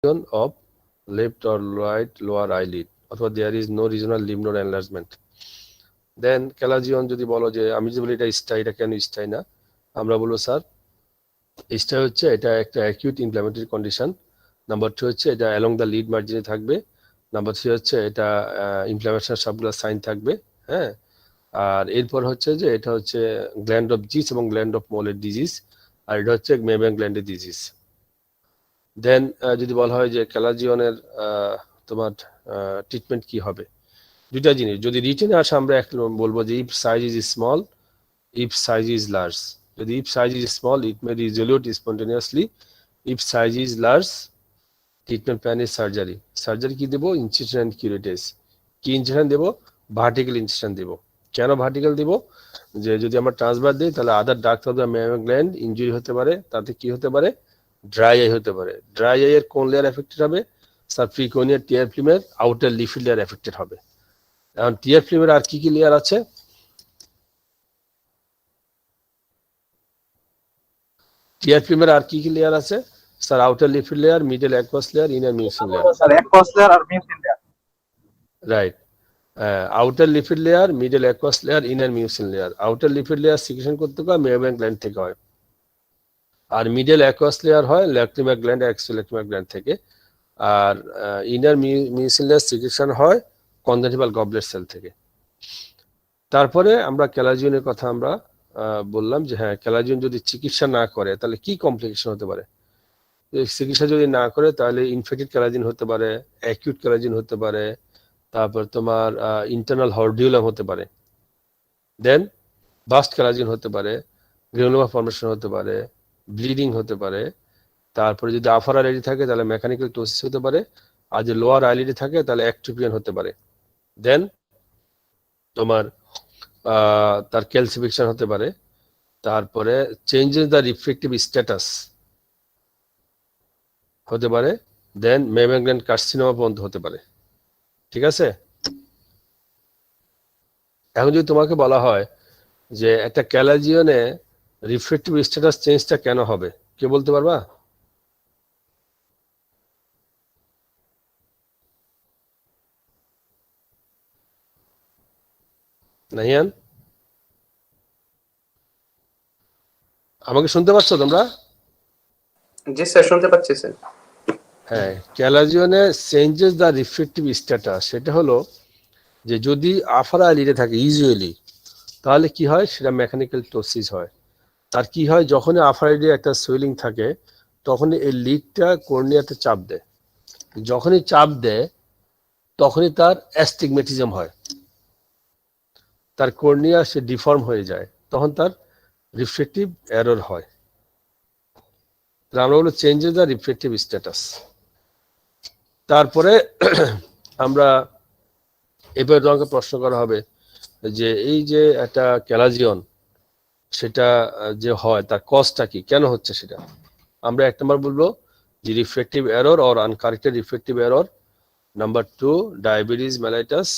of left or right lower eyelid, অথবা there is no regional lymph node enlargement. দেন ক্যালাজিয়ন যদি বলো যে আমি যদি বলি এটা স্টাই, এটা কেন স্টাই না, আমরা বলবো স্যার স্টাই হচ্ছে এটা একটা অ্যাকিউট ইনফ্ল্যামেটরি কন্ডিশন। নাম্বার 2 হচ্ছে এটা অ্যালং দ্য লিড মার্জিনে থাকবে। নাম্বার 3 হচ্ছে এটা ইনফ্ল্যামেশন সবগুলো সাইন থাকবে। হ্যাঁ, আর এরপর হচ্ছে যে এটা হচ্ছে গ্ল্যান্ড অফ জিস এবং গ্ল্যান্ড অফ মোলের ডিজিজ, আর এটা হচ্ছে মেবেন গ্ল্যান্ডের ডিজিজ। দেন যদি বলা হয় যে ক্যালাজিয়নের তোমার ট্রিটমেন্ট কি হবে, দুইটা জিনিস যদি রিটেনে আসে আমরা বলবো যে if size is small, if size is large. যদি if size is small it may resolute spontaneously, if size is large treatment plan is surgery. Surgery কি দেবো? Incision and curettage. কি ইনসিশন দেবো? ভার্টিক্যাল ইনসিশন দেবো। কেন vertical দিব? যে যদি আমরা ট্রান্সফার দিই তাহলে other duct of the memorial gland injury হতে পারে, তাতে কি হতে পারে? ড্রাই আই হতে পারে। ড্রাই আই এর কোন লেয়ার এফেক্টেড হবে? স্যার প্রিকোনিয়ার টিয়ার ফিল্মের আউটার লিফি লেয়ার এফেক্টেড হবে। এখন টিয়ার ফিল্মের আর কি কি লেয়ার আছে? টিয়ার ফিল্মের আর কি কি লেয়ার আছে? Sir outer lipid layer, middle aqueous layer, inner mucin layer. Sir aqueous layer আর mucin layer. Right. Outer lipid layer, middle aqueous layer, inner mucin layer. Outer lipid layer secretion করতে হয় meibomian gland থেকে হয়, আর middle aqueous layer হয় lacrimal gland, exolacrimal gland থেকে, আর inner mucin layer secretion হয় কনজেন্টিভাল গবলেট সেল থেকে। তারপরে আমরা ক্যালাজিয়নের কথা আমরা বললাম যে হ্যাঁ ক্যালাজিয়ন যদি চিকিৎসা না করে তাহলে কি কমপ্লিকেশন হতে পারে। চিকিৎসা যদি না করে তাহলে ইনফেক্টেড ক্যালাজিন হতে পারে, অ্যাকিউট ক্যালাজিন হতে পারে, তারপর তোমার ইন্টারনাল হর্ডিউলাম হতে পারে, দেন বাস্ট ক্যালাজিন হতে পারে, গ্রানুলোমা ফর্মেশন হতে পারে, ব্লিডিং হতে পারে। তারপরে যদি আপার আইলিডে থাকে তাহলে মেকানিক্যাল টোসিস হতে পারে, আর যদি লোয়ার আইলিডে থাকে তাহলে অ্যাক্টোপিয়ান হতে পারে। দেন তোমার তার ক্যালসিফিকেশন হতে পারে। তারপরে চেঞ্জেস দ্য রিফ্লেকটিভ স্ট্যাটাস হতে পারে। দেন মেমেন গ্ল্যান্ড কার্সিনোমা পর্যন্ত হতে পারে। ঠিক আছে? এখন যদি তোমাকে বলা হয় যে একটা ক্যালাজিয়নে রিফ্লেকটিভ স্ট্যাটাস চেঞ্জটা কেন হবে, কে বলতে পারবা? নাহিয়ান, আমাকে শুনতে পাচ্ছ তোমরা? জি স্যার, শুনতে পাচ্ছি স্যার। হ্যাঁ, ক্যালাজিয়নে চেঞ্জেস দ্য রিফ্লেকটিভ স্ট্যাটাস সেটা হলো যে যদি আফার আইলিডে থাকে ইউজুয়ালি তাহলে কি হয়, সেটা মেকানিক্যাল টোসিস হয়। তার কি হয়, যখনই আফার আইলিডে একটা সুইলিং থাকে তখনই এই লিডটা কর্নিয়াতে চাপ দেয়, যখনই চাপ দেয় তখনই তার অ্যাস্টিগমেটিজম হয়, তার কর্নিয়া সে ডিফর্ম হয়ে যায়, তখন তার রিফ্লেকটিভ এরর হয়। আমরা বলো চেঞ্জেস দ্য রিফ্লেকটিভ স্ট্যাটাস। তারপরে আমরা এবার তোমাকে প্রশ্ন করা হবে যে এই যে একটা ক্যালাজিয়ন সেটা যে হয় তার কজটা কি, কেন হচ্ছে সেটা। আমরা এক নম্বর বলবো যে reflective error or uncorrected reflective error. Number 2 diabetes mellitus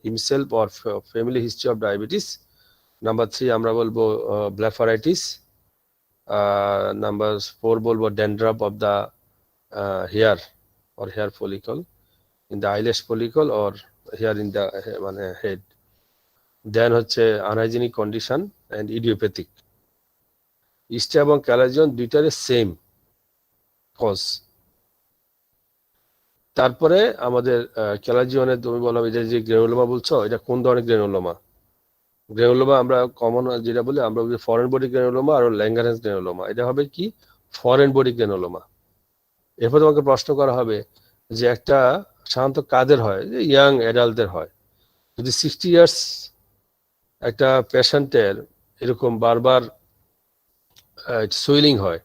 himself or family history of diabetes. Number 3 আমরা বলবো ব্লেফারাইটিস। নাম্বার 4 বলবো dandruff of the hair or hair follicle in the eyelash follicle or hair in the মানে head. দেন হচ্ছে unhygienic condition and idiopathic. ইস্টা এবং ক্যালাজিয়ন দুইটারে same cause. তারপরে আমাদের ক্যালাজিয়নের তুমি বলো যে গ্রেনুলোমা বলছো, এটা কোন ধরনের গ্রেনুলোমা? গ্রেনুলোমা আমরা কমন যেটা বলি আমরা বলি ফরেন বডি গ্রেনুলোমা আর ল্যাঙ্গারহ্যান্স গ্রেনুলোমা। এটা হবে কি ফরেন বডি গ্রেনুলোমা। এরপর তোমাকে প্রশ্ন করা হবে যে একটা সাধারণত কাদের হয়, যে ইয়াং অ্যাডাল্টদের হয়। যদি 60 ইয়ার্স একটা পেশেন্টের এরকম বারবার সুইলিং হয়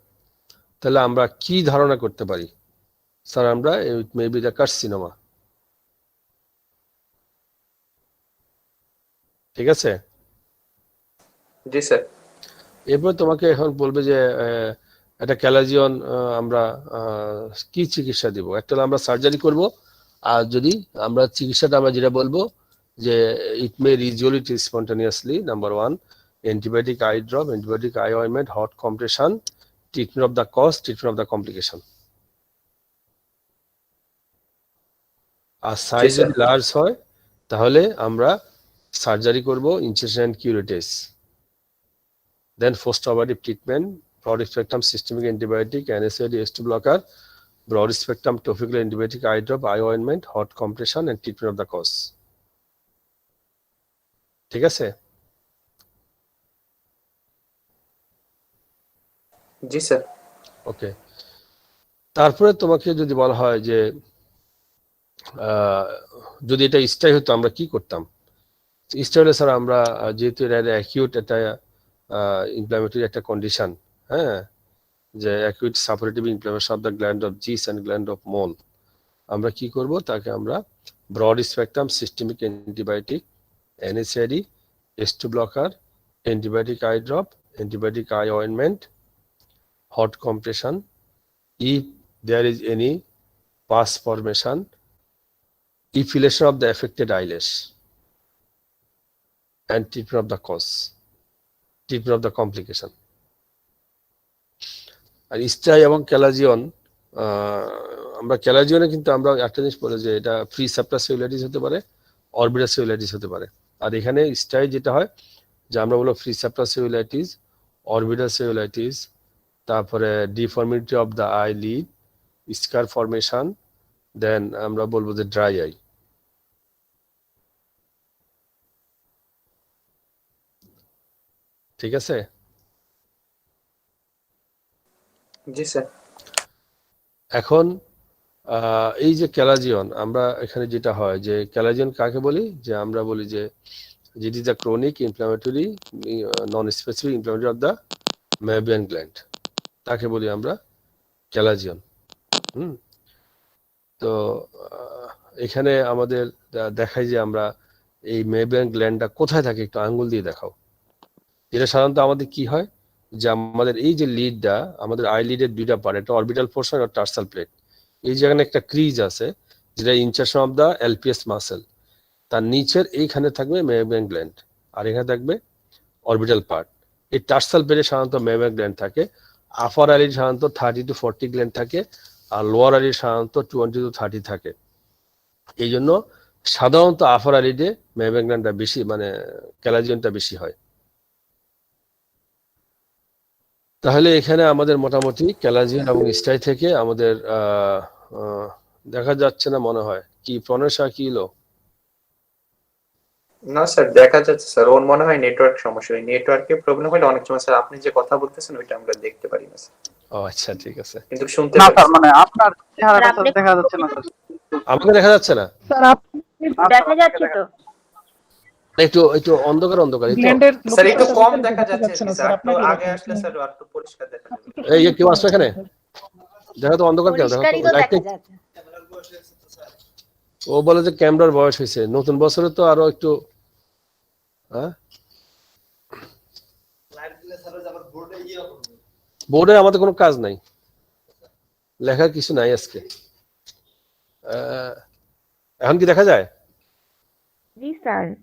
তাহলে আমরা কি ধারণা করতে পারি? স্যার আমরা ইট মে বি দ্য কার্সিনোমা। ঠিক আছে? জি স্যার। এরপর তোমাকে এখন বলবে যে একটা ক্যালাজিয়ন আমরা কি চিকিৎসা দিব। একটা আমরা সার্জারি করব, আর যদি আমরা চিকিৎসাটা আমরা যেটা বলবো যে it may resolve it spontaneously. Number 1 antibiotic eye drop, antibiotic eye ointment, hot compression, treatment of the cause, treatment of the complication. আর সাইজ স্যার। যদি লার্জ হয় তাহলে আমরা সার্জারি করব, incision and curettage. Then post operative treatment, broad spectrum systemic antibiotic, NSAID, H2 blocker, broad spectrum topical antibiotic, eye drop, eye ointment, hot compression and treatment of the cause. ঠিক আছে? জি sir. ওকে। তারপরে তোমাকে যদি বলা হয় যে যদি এটা স্টাই হতো আমরা কি করতাম? স্টাই হলে স্যার আমরা যেহেতু এটা অ্যাকিউট একটা ইনফ্ল্যামেটরি একটা কন্ডিশন, হ্যাঁ, যে acute suppurative inflammation of the gland of Zeis and gland of Moll, আমরা কি করব? তাকে আমরা broad spectrum systemic antibiotic, NSAID, H2 blocker, antibiotic eye drop, antibiotic eye ointment, hot compression. If there is any pus formation, effilation of the affected eyelash, and treatment of the cause, treatment of the complication. আর স্টাই এবং ক্যালাজিয়ন, আমরা ক্যালাজিয়নে কিন্তু আমরা একটা জিনিস বলে যে এটা free সেপ্টাসেলুলাইটিস হতে পারে, অরবিটাল সেলুলাইটিস হতে পারে। আর এখানে স্টাই যেটা হয় যে আমরা বলবো ফ্রি সেপ্টাসেলুলাইটিস, অরবিটাল সেলুলাইটিস, তারপরে deformity of the eye lid, scar formation, then আমরা বলবো যে ড্রাই আই। ঠিক আছে? জি স্যার। এখন এই যে ক্যালাজিয়ন, আমরা এখানে যেটা হয় যে ক্যালাজিয়ন কাকে বলি? যে আমরা বলি যে it is the chronic inflammatory non specific inflammatory of the meibomian gland, তাকে বলি আমরা ক্যালাজিয়ন। তো এখানে আমাদের দেখাই যে আমরা এই মেবিয়ান গ্ল্যান্ডটা কোথায় থাকে, একটু আঙ্গুল দিয়ে দেখাও। এটা সাধারণত আমাদের কি হয় যে আমাদের এই যে লিডটা, আমাদের আই লিডের দুইটা পার্ট, একটা অরবিটাল পোর্শন আর টার্সাল প্লেট, এই জায়গায় একটা ক্রিজ আছে যেটা insertion of the LPS muscle, তার নিচের এইখানে থাকবে মেবিয়ান গ্ল্যান্ড আর এখানে থাকবে অরবিটাল পার্ট। এই টার্সাল প্লেটে সাধারণত মেবিয়ান গ্ল্যান্ড থাকে, আপার আইলিড সাধারণত 30 to 40 গ্ল্যান্ড থাকে, আর লোয়ার আইলিড সাধারণত 20 to 30 থাকে। এই জন্য সাধারণত আপার আইলিডে মেবিয়ান গ্ল্যান্ডটা বেশি, মানে ক্যালাজিয়নটা বেশি হয়। তাহলে এখানে আমাদের মোটামুটি ক্যালাজিয়ন এবং স্টাই থেকে আমাদের দেখা যাচ্ছে না মনে হয়, কি প্রণেশা কি হলো? না স্যার, দেখা যাচ্ছে স্যার, ওর মনে হয় নেটওয়ার্ক সমস্যা। নেটওয়ার্কের প্রবলেম হলে অনেক সময় স্যার আপনি যে কথা বলতেছেন ওইটা আমরা দেখতে পারি না স্যার, ও আচ্ছা, ঠিক আছে। কিন্তু শুনতে না পারি। স্যার, মানে আপনার চেহারাটা স্যার দেখা যাচ্ছে না স্যার। আমাকে দেখা যাচ্ছে না? স্যার আপনি দেখা যাচ্ছে তো? একটু একটু অন্ধকার অন্ধকার, এই তো। গ্ল্যান্ডের স্যার একটু লোকেশনটা কম ভিতরে দেখা যাচ্ছে না স্যার, স্যার, একটু আপনাকে আগে দেখাচ্ছি। আসলে স্যার আর একটু পরিষ্কার দেখা যাবে। এই কেউ আসবে এখানে? দেখা তো অন্ধকার কেন? দেখা পরিষ্কারই তো লাইট। দেখা যাচ্ছে। ও বলে যে ক্যামেরার বয়স হয়েছে, নতুন বছরে তো আরো একটু, হ্যাঁ, বোর্ডে আমাদের কোনো কাজ নাই, লেখার কিছু নাই আজকে। এখন কি দেখা যায়? জি স্যার। হ্যাঁ।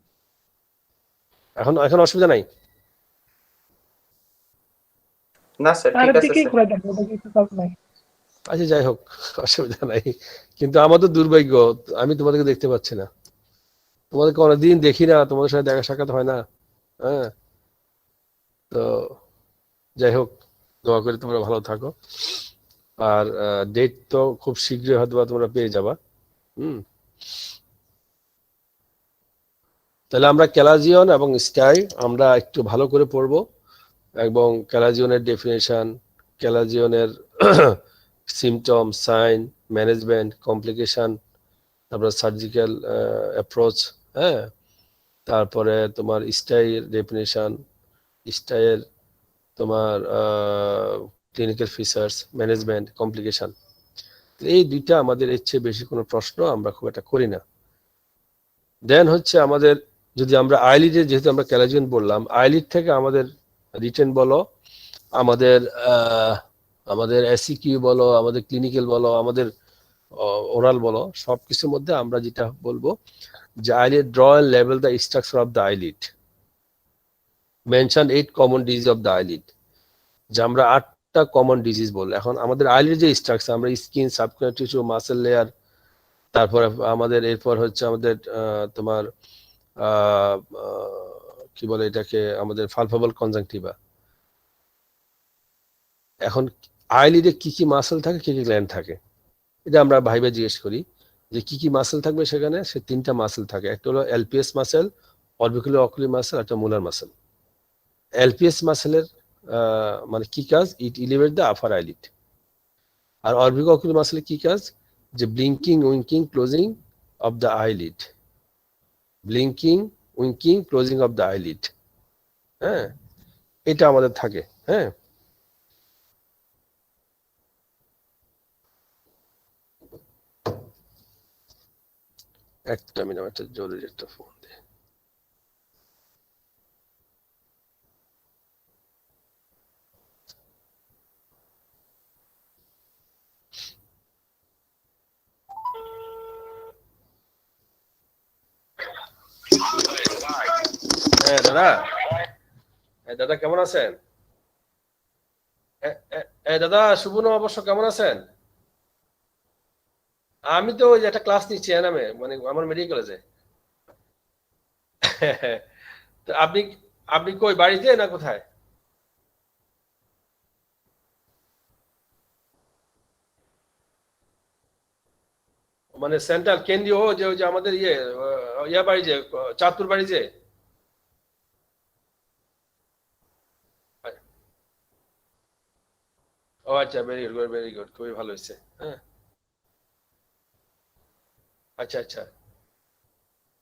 এখন অসুবিধা নাই? না স্যার, ঠিক তার আছে দিকেই স্যার। ঘুরে দেখো, ওটা কিছু কাজ নাই। আচ্ছা, যাই হোক, অসুবিধা নাই। কিন্তু আমাদের দুর্ভাগ্য, আমি তোমাদেরকে দেখতে পাচ্ছি না। তোমাদেরকে অনেকদিন দেখি না, তোমাদের সাথে দেখা সাক্ষাৎ হয় না। হ্যাঁ, তো যাই হোক, দোয়া করে তোমরা ভালো থাকো। আর ডেট তো খুব শীঘ্রই হয়তো তোমরা পেয়ে যাবা। তাহলে আমরা ক্যালাজিয়ন এবং স্টাই আমরা একটু ভালো করে পড়বো, এবং ক্যালাজিয়নের ডেফিনেশন, ক্যালাজিয়নের সিমটম, সাইন, ম্যানেজমেন্ট, কমপ্লিকেশন, তারপরে সার্জিক্যাল অ্যাপ্রোচ, হ্যাঁ, তারপরে তোমার স্টাইয়ের ডেফিনেশন, স্টাইয়ের তোমার ক্লিনিক্যাল ফিচার্স, ম্যানেজমেন্ট, কমপ্লিকেশন। এই দুইটা আমাদের এর চেয়ে বেশি কোনো প্রশ্ন আমরা খুব একটা করি না। দেন হচ্ছে আমাদের, যদি আমরা আইলিডের, যেহেতু আমরা ক্যালাজিয়ন বললাম, আইলিড থেকে আমাদের রিটেন বলো, আমাদের আমাদের এসিকিউ বলো, আমাদের ক্লিনিক্যাল বলো, আমাদের ওরাল বলো, সবকিছুর মধ্যে আমরা যেটা বলবো যে eyelid draw and label the structure of the eyelid, mention 8 common disease of the eyelid, যে আমরা 8টা কমন ডিজিজ বলবো। এখন আমাদের আইলিড যে স্ট্রাকচার, আমরা স্কিন, সাবকুলার টিস্যু, মাসেল লেয়ার, তারপর আমাদের এরপর হচ্ছে আমাদের তোমার কি বলে এটাকে আমাদের পালপেবল কনজাংটিভা। এখন আইলিডে কি কি মাসেল থাকে, কি কি গ্ল্যান্ড থাকে, এটা আমরা ভাইবে জিজ্ঞেস করি যে কি কি মাসেল থাকবে সেখানে। সে তিনটা মাসেল থাকে, একটা হলো LPS muscle, orbicularis oculi muscle, একটা মুলার মাসেল। এলপিএস মাসেলের মানে কি কাজ? It elevate the upper eyelid. আর অরবিকুলার অকুলি মাসেলের কি কাজ? যে blinking, winking, closing of the eyelid, blinking, winking, closing of the eyelid. হ্যাঁ, এটা আমাদের থাকে। হ্যাঁ, একটা মিনিট, একটা জরুরি একটা ফোন দে। হ্যাঁ দাদা, হ্যাঁ দাদা কেমন আছেন? দাদা শুভ নববর্ষ, কেমন আছেন? আমি তো ওই যে একটা ক্লাস নিচ্ছি এনামে, মানে আমার মেডিকেল কলেজে। তো আপনি আপনি কই, বাড়িতে না কোথায়? মানে সেন্ট্রাল কেন্দ্রীয়, যে ওই যে আমাদের ইয়া বাড়ি, যে চাঁদপুর বাড়ি যে। ও আচ্ছা, ভেরি গুড, ভেরি গুড, খুবই ভালো হয়েছে। হ্যাঁ, আচ্ছা আচ্ছা,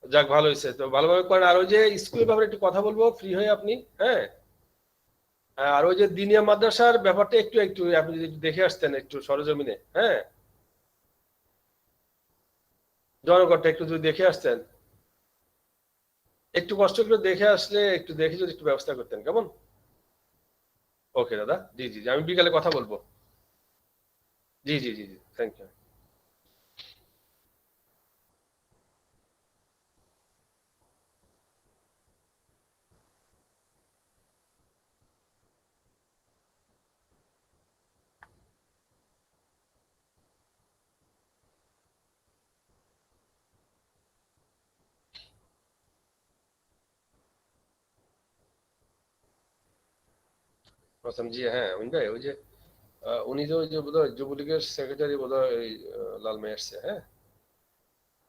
যাক ভালো হয়েছে, তো ভালোভাবে করেন। আর ওই যে স্কুলের ব্যাপারে একটু কথা বলবো ফ্রি হয়ে আপনি। হ্যাঁ, আর ওই যে দিনিয়া মাদ্রাসার ব্যাপারটা একটু একটু আপনি যদি একটু দেখে আসতেন একটু সরজমিনে। হ্যাঁ, জনগণটা একটু যদি দেখে আসতেন, একটু কষ্ট করে দেখে আসলে, একটু দেখে যদি একটু ব্যবস্থা করতেন, কেমন? ওকে দাদা, জি জি জি, আমি বিকালে কথা বলবো। জি জি জি জি, থ্যাংক ইউ। প্রথম জি, হ্যাঁ উনি ভাই, ওই যে উনি যে ওই যে বোধহয় যুবলীগের সেক্রেটারি বোধহয়, ওই লালমে আসছে। হ্যাঁ,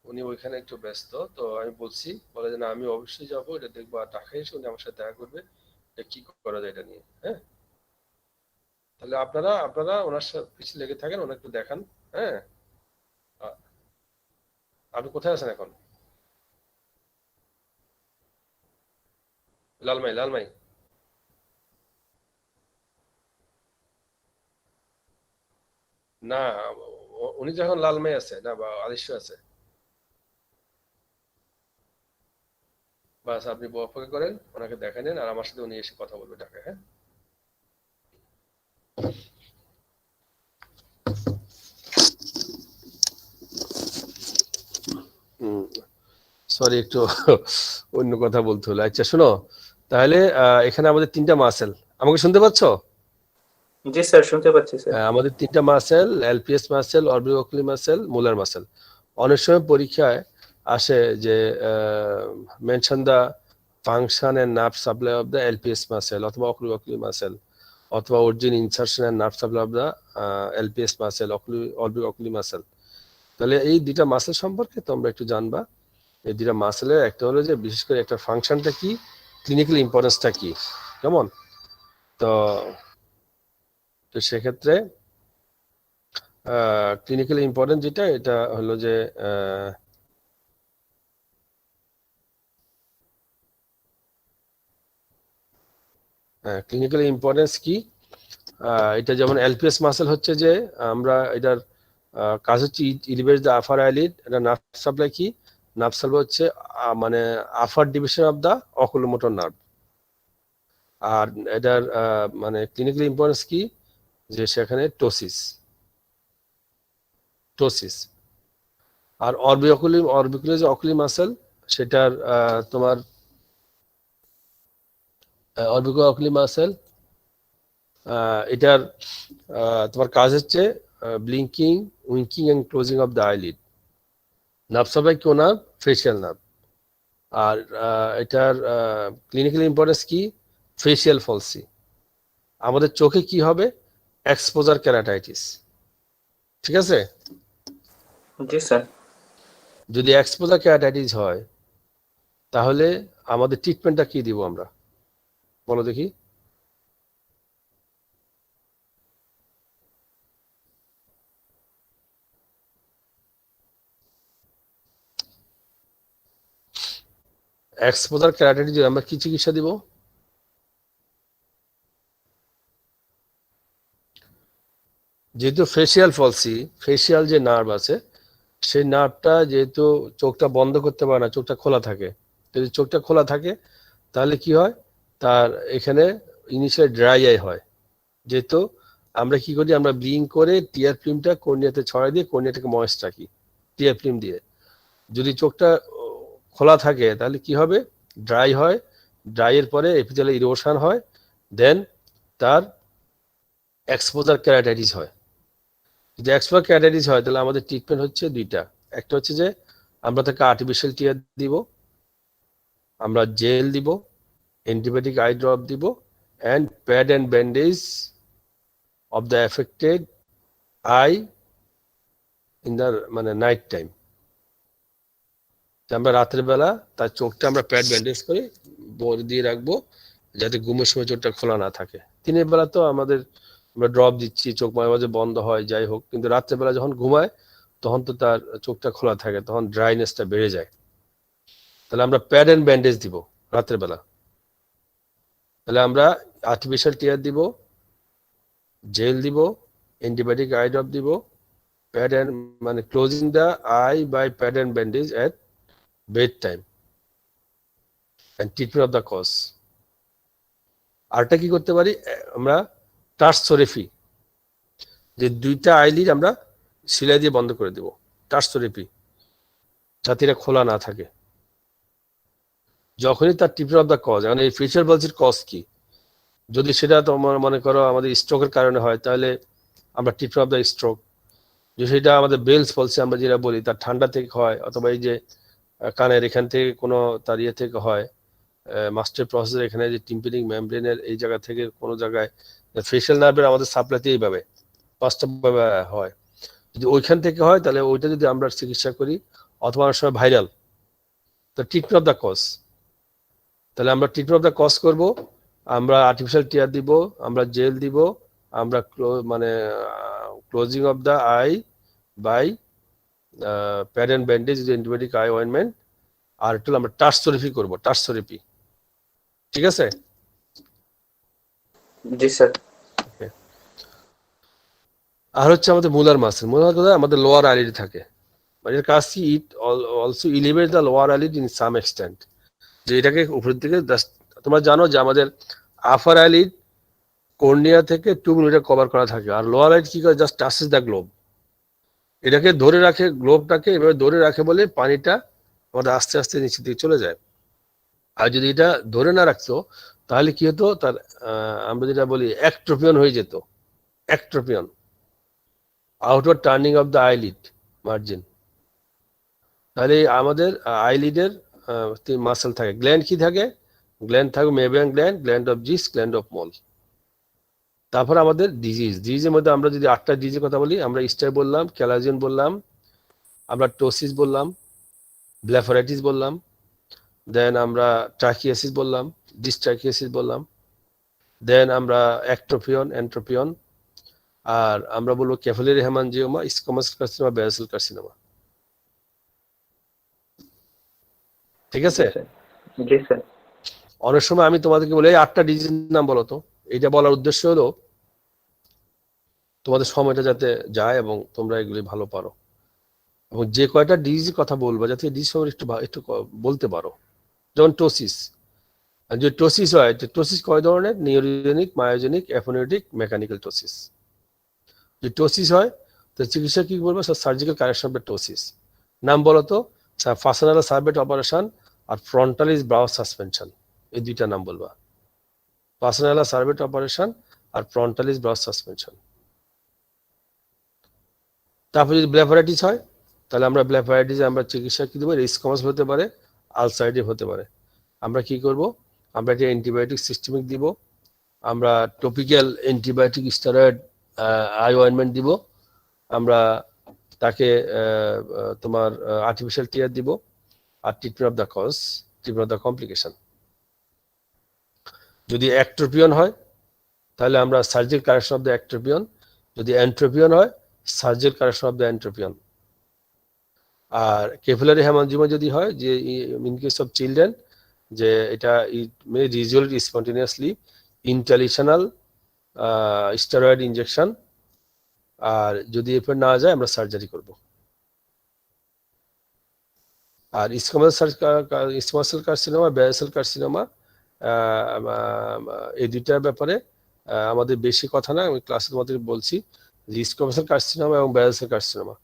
উনি ওইখানে একটু ব্যস্ত, তো আমি বলছি, বলে যে না আমি অবশ্যই যাবো, এটা দেখবো, আর ঢাকায় এসে উনি আমার সাথে দেখা করবে, এটা কি করা যায় এটা নিয়ে। হ্যাঁ, তাহলে আপনারা আপনারা ওনার সাথে পিছিয়ে লেগে থাকেন, ওনাকে একটু দেখান। হ্যাঁ, আ- আপনি কোথায় আছেন এখন? লালমাই, লালমাই। না, উনি যখন লালমাই আছে না, বা আলিশে আছে, বাস আপনি অপেক্ষা করেন, ওনাকে দেখা নেন, আর আমার সাথে উনি এসে কথা বলবে ঢাকায়। হ্যাঁ, সরি একটু অন্য কথা বলতে হলো। আচ্ছা শোনো, তাহলে এখানে আমাদের তিনটা মাসেল, আমাকে শুনতে পাচ্ছ? জি স্যার, শুনতে পাচ্ছি স্যার। আমাদের তিনটা muscle, LPS muscle, orbicularis muscle, Muller muscle. অনেক সময় পরীক্ষায় আসে যে mention the function and nerve supply of the LPS muscle, অথবা অকুলার মাসেল, অথবা origin insertion and nerve supply of the LPS muscle, orbicularis muscle. তাহলে এই দুইটা মাসেল সম্পর্কে তোমরা একটু জানবা। এই দুইটা মাসেলের একটা হলো যে বিশেষ করে একটা ফাংশনটা কি, ক্লিনিক্যাল ইম্পর্টেন্সটা কি, কেমন? তো তো সেক্ষেত্রে ক্লিনিক্যালি ইম্পর্টেন্ট যেটা, এটা হলো যে ক্লিনিক্যালি ইম্পর্টেন্স কি, এটা যেমন এলপিএস মাসেল হচ্ছে যে আমরা এটার কাজ হচ্ছে ইলিভেট দ্য আফার আইলিড। এটা নার্ভ সাপ্লাই কি, নার্ভ সাপ্লাই হচ্ছে মানে upper division of the oculomotor nerve. আর এটার মানে ক্লিনিক্যালি ইম্পর্টেন্স কি, যে সেখানে টোসিস, টোসিস। আর অরবিকুলার যে অকুলি মাসেল, সেটার তোমার অরবিকুলার অকুলি মাসেল, এটার তোমার কাজ হচ্ছে blinking, winking and closing of the eyelid. Nerve supply কোন নার্ভ? Facial nerve. আর এটার ক্লিনিক্যাল ইম্পর্টেন্স কি? Facial palsy. আমাদের চোখে কি হবে? Exposure keratitis. ঠিক আছে? জি স্যার। যদি এক্সপোজার কেরাটাইটিস হয় তাহলে আমাদের ট্রিটমেন্টটা কি দিব আমরা, বলো দেখি? এক্সপোজার কেরাটাইটিস আমরা কি চিকিৎসা দিব? যেহেতু ফেশিয়াল ফলসি, ফেশিয়াল যে নার্ভ আছে সেই নার্ভটা যেহেতু চোখটা বন্ধ করতে পারে না, চোখটা খোলা থাকে। যদি চোখটা খোলা থাকে তাহলে কি হয়? তার এখানে ইনিশিয়াল ড্রাই আই হয়। যেহেতু আমরা কি করি? আমরা ব্লিং করে টিয়ার ফিল্মটা কর্নিয়াতে ছড়াই দিয়ে কর্নিয়াটাকে ময়েস্ট রাখি টিয়ার ফিল্ম দিয়ে। যদি চোখটা খোলা থাকে তাহলে কি হবে? ড্রাই হয়। ড্রাই এর পরে এপিথেলিয়াল ইরোশন হয়, দেন তার এক্সপোজার কেরাটাইটিস হয়। যদি এক্সপোজার কেরাটাইটিস হয় তাহলে আমাদের ট্রিটমেন্ট হচ্ছে দুইটা। একটা হচ্ছে যে আমরা তাকে আর্টিফিশিয়াল টিয়ার দিব, আমরা জেল দিব, অ্যান্টিবায়োটিক আই ড্রপ দিব, and pad and bandage of the affected I in the মানে নাইট টাইম। আমরা রাতের বেলা তার চোখটা আমরা প্যাড ব্যান্ডেজ করে দিয়ে রাখবো যাতে ঘুমের সময় চোখটা খোলা না থাকে। দিনের বেলা তো আমরা ড্রপ দিচ্ছি, চোখ মাঝে মাঝে বন্ধ হয়, যাই হোক, কিন্তু রাত্রেবেলা যখন ঘুমায় তখন তো তার চোখটা খোলা থাকে, তখন ড্রাইনেসটা বেড়ে যায়। তাহলে আমরা প্যাড অ্যান্ড ব্যান্ডেজ দিব রাতের বেলা। তাহলে আমরা আর্টিফিশিয়াল টিয়ার দিব, জেল দিব, অ্যান্টিবায়োটিক আই ড্রপ দিব, প্যাড অ্যান্ড মানে closing the eye by pad and bandage at bed time and treatment of the cause. আরটা কি করতে পারি? আমরা টার্সোরেফি, যে দুইটা আইলিড আমরা সেলাই দিয়ে বন্ধ করে দেব, টার্সোরেফি, যাতে এটা খোলা না থাকে। যখনই তার ট্রিটমেন্ট অফ দ্য কজ, মানে এই ফেশিয়াল পালসির কজ কি? যদি সেটা তোমার মনে করো আমাদের স্ট্রোকের কারণে হয় তাহলে আমরা ট্রিটমেন্ট অফ দ্য স্ট্রোক। যদি সেটা আমাদের বেলস পলসি আমরা যেটা বলি তার ঠান্ডা থেকে হয়, অথবা এই যে কানের এখান থেকে কোনো তার ইয়ে থেকে হয়, মাস্টার প্রসেসের এখানে যে টিম্পানিক মেমব্রেনের এই জায়গা থেকে কোনো জায়গায় ফেশিয়াল নার্ভের আমাদের সাপ্লাইতে এইভাবে বাস্তবভাবে হয়। যদি ওইখান থেকে হয় তাহলে ওইটা যদি আমরা চিকিৎসা করি, অথবা অনেক সময় ভাইরাল, তো ট্রিটমেন্ট অফ দ্য কজ। তাহলে আমরা ট্রিটমেন্ট অফ দ্য কজ করবো, আমরা আর্টিফিশিয়াল টিয়ার দিব, আমরা জেল দিব, আমরা মানে closing of the eye by pad and bandage with antibiotic eye ointment, আর একটু আমরা টার্সোরেপি করবো, টার্সোরেপি। ঠিক আছে? জি স্যার। আর হচ্ছে আমাদের মুলার মাসেল। মুলার কথা আমাদের লোয়ার আইলিড থাকে, মানে এর কাজ কি? It also elevate the lower eyelid in some extent, যে এটাকে উপরের দিকে তোমরা জানো যে আমাদের আপার আইলিড কর্নিয়া থেকে 2 মিলিমিটার কভার করা থাকে, আর লোয়ার আইলিড কি করে? Just touches the globe. এটাকে ধরে রাখে, গ্লোবটাকে এভাবে ধরে রাখে বলে পানিটা আমাদের আস্তে আস্তে নিচের দিকে চলে যায়। আর যদি এটা ধরে না রাখতো তাহলে কি হতো? তার আমরা যেটা বলি অ্যাক্ট্রোপিয়ন হয়ে যেত, ectropion, outward turning of the eyelid margin. তাহলে আমাদের আইলিডের মাসেল থাকে। গ্ল্যান্ড কি থাকে? গ্ল্যান্ড থাকবে meibomian gland, gland of Zeis, gland of Moll. তারপর আমাদের ডিজিজের মধ্যে আমরা যদি 8টা ডিজিজের কথা বলি, আমরা স্টাই বললাম, ক্যালাজিয়ন বললাম, আমরা টোসিস বললাম, ব্লেফারাইটিস বললাম, দেন আমরা ট্রাকিয়াসিস বললাম, ডিস্ট্রাকিয়াসিস বললাম, দেন আমরা অ্যাক্ট্রোপিয়ন, এন্ট্রোপিয়ন, আর আমরা বলবো capillary haemangioma, squamous carcinoma, basal carcinoma. ঠিক আছে? জি স্যার। অনেক সময় আমি তোমাদেরকে বলি 8টা ডিজিজের নাম বলো তো। এইটা বলার উদ্দেশ্য হলো তোমাদের সময়টা যাতে যায় এবং তোমরা এগুলি ভালো পারো, এবং যে কয়টা ডিজিজের কথা বলবো যাতে ডিজিজ সম্পর্কে একটু বলতে পারো। যেমন টোসিস, যদি টোসিস হয়, টোসিস কয় ধরনের? Neurogenic, myogenic, aponeurotic, mechanical ptosis. যদি টোসিস হয় তো চিকিৎসা কি বলবো? Surgical correction of the ptosis. নাম বলো তো? ফাসানাল সার্ভেট অপারেশন আর ফ্রন্টালিস ব্রাউ সাসপেনশন, এই দুইটা নাম বলবা। ফাসানাল সার্ভেট অপারেশন আর ফ্রন্টালিস ব্রাউ সাসপেনশন। তারপর যদি ব্লেফারাইটিস হয় তাহলে আমরা ব্লেফারাইটিসে আমরা চিকিৎসা কি দেবো? রিস্কমাস হতে পারে, আলসারেটিভ হতে পারে। আমরা কি করব? আমরা একটা অ্যান্টিবায়োটিক সিস্টেমিক দিব, আমরা topical antibiotic steroid eye ointment দিব, আমরা তাকে তোমার আর্টিফিশিয়াল টিয়ার দিব, আর treatment of the cause, treatment of the complication. যদি অ্যাক্ট্রোপিয়ন হয় তাহলে আমরা surgical correction of the ectropion, যদি অ্যান্ট্রোপিয়ন হয় surgical correction of the entropion. আর ক্যাপিলারি হেমানজিওমা যদি হয়, যে ইন কেস অফ চিলড্রেন, যে এটা it may resolve spontaneously intralesional steroid injection, আর যদি এরপর না যায় আমরা সার্জারি করব। আর স্কোমাস কার্সিনোমা, বেসেল কার্সিনোমা, এই দুইটার ব্যাপারে আমাদের বেশি কথা না, আমি ক্লাসের মধ্যে বলছি যে স্কোমাস কার্সিনোমা এবং বেসেল কার্সিনোমা।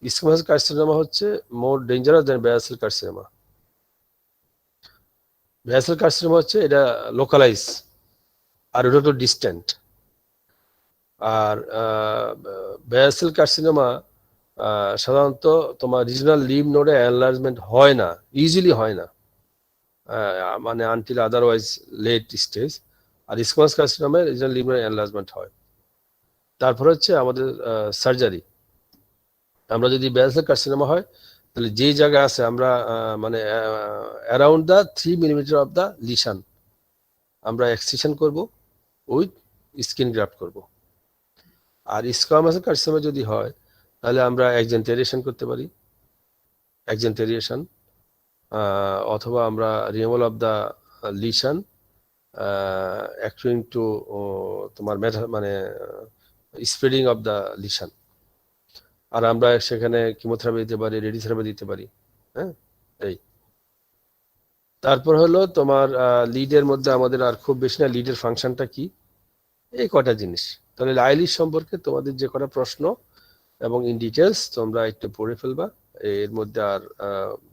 স্কোমাস কার্সিনোমা হচ্ছে মোর ডেঞ্জারাস দেন বেসেল কার্সিনোমা। বেসেল কার্সিনোমা হচ্ছে এটা লোকালাইজ, আর ওটা তো ডিস্ট্যান্ট। আর বেসেল কার্সিনোমা সাধারণত তোমার রিজনাল লিম্ফ নোডে এনলার্জমেন্ট হয় না, ইজিলি হয় না, মানে আনটিল আদারওয়াইজ লেট স্টেজ। আর স্কোমাস কার্সিনোমা রিজনাল লিম্ফ নোডে এনলার্জমেন্ট হয়। তারপর হচ্ছে আমাদের সার্জারি। আমরা যদি বেসেল কার্সিনোমা হয় তাহলে যেই জায়গায় আছে আমরা মানে around the 3 millimetre of the lesion আমরা এক্সিশন করব, উইথ স্কিন গ্রাফট করব। আর স্কোয়ামাস কার্সিনোমা যদি হয় তাহলে আমরা এক্সেন্টেরিয়েশন করতে পারি, এক্সেন্টেরিয়েশন, অথবা আমরা removal of the lesion acting to তোমার মানে স্প্রেডিং অফ দ্য লিশন। আর আমরা সেখানে কিমোথেরাপি দিতে পারি, রেডিওথেরাপি দিতে পারি। হ্যাঁ, এই তারপর হলো তোমার লিডের মধ্যে আমাদের আর খুব বেশি না, লিডের ফাংশনটা কি, এই কটা জিনিস। তাহলে আইলিড সম্পর্কে তোমাদের যে কটা প্রশ্ন এবং ইন ডিটেলস তোমরা একটু পড়ে ফেলবা। এর মধ্যে আর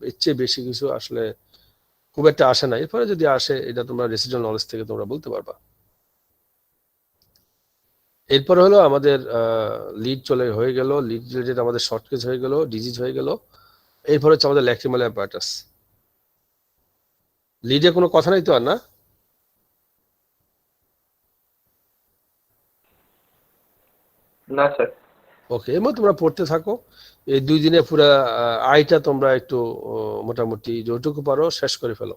এর চেয়ে বেশি কিছু আসলে খুব একটা আসে না। এরপরে যদি আসে এটা তোমরা রেসিডুয়াল নলেজ থেকে তোমরা বলতে পারবা। এরপর হলো আমাদের লিড হয়ে গেল, লিড রিলেটেড আমাদের শর্ট কেস হয়ে গেল, ডিজিজ হয়ে গেল। এরপর হচ্ছে আমাদের ল্যাক্রিমাল অ্যাপারাটাস। লিডে কোনো কথা নাই তো আর না? না স্যার। ওকে, এমন তোমরা পড়তে থাকো। এই 2 দিনে পুরা আইটা তোমরা একটু মোটামুটি যতটুকু পারো শেষ করে ফেলো।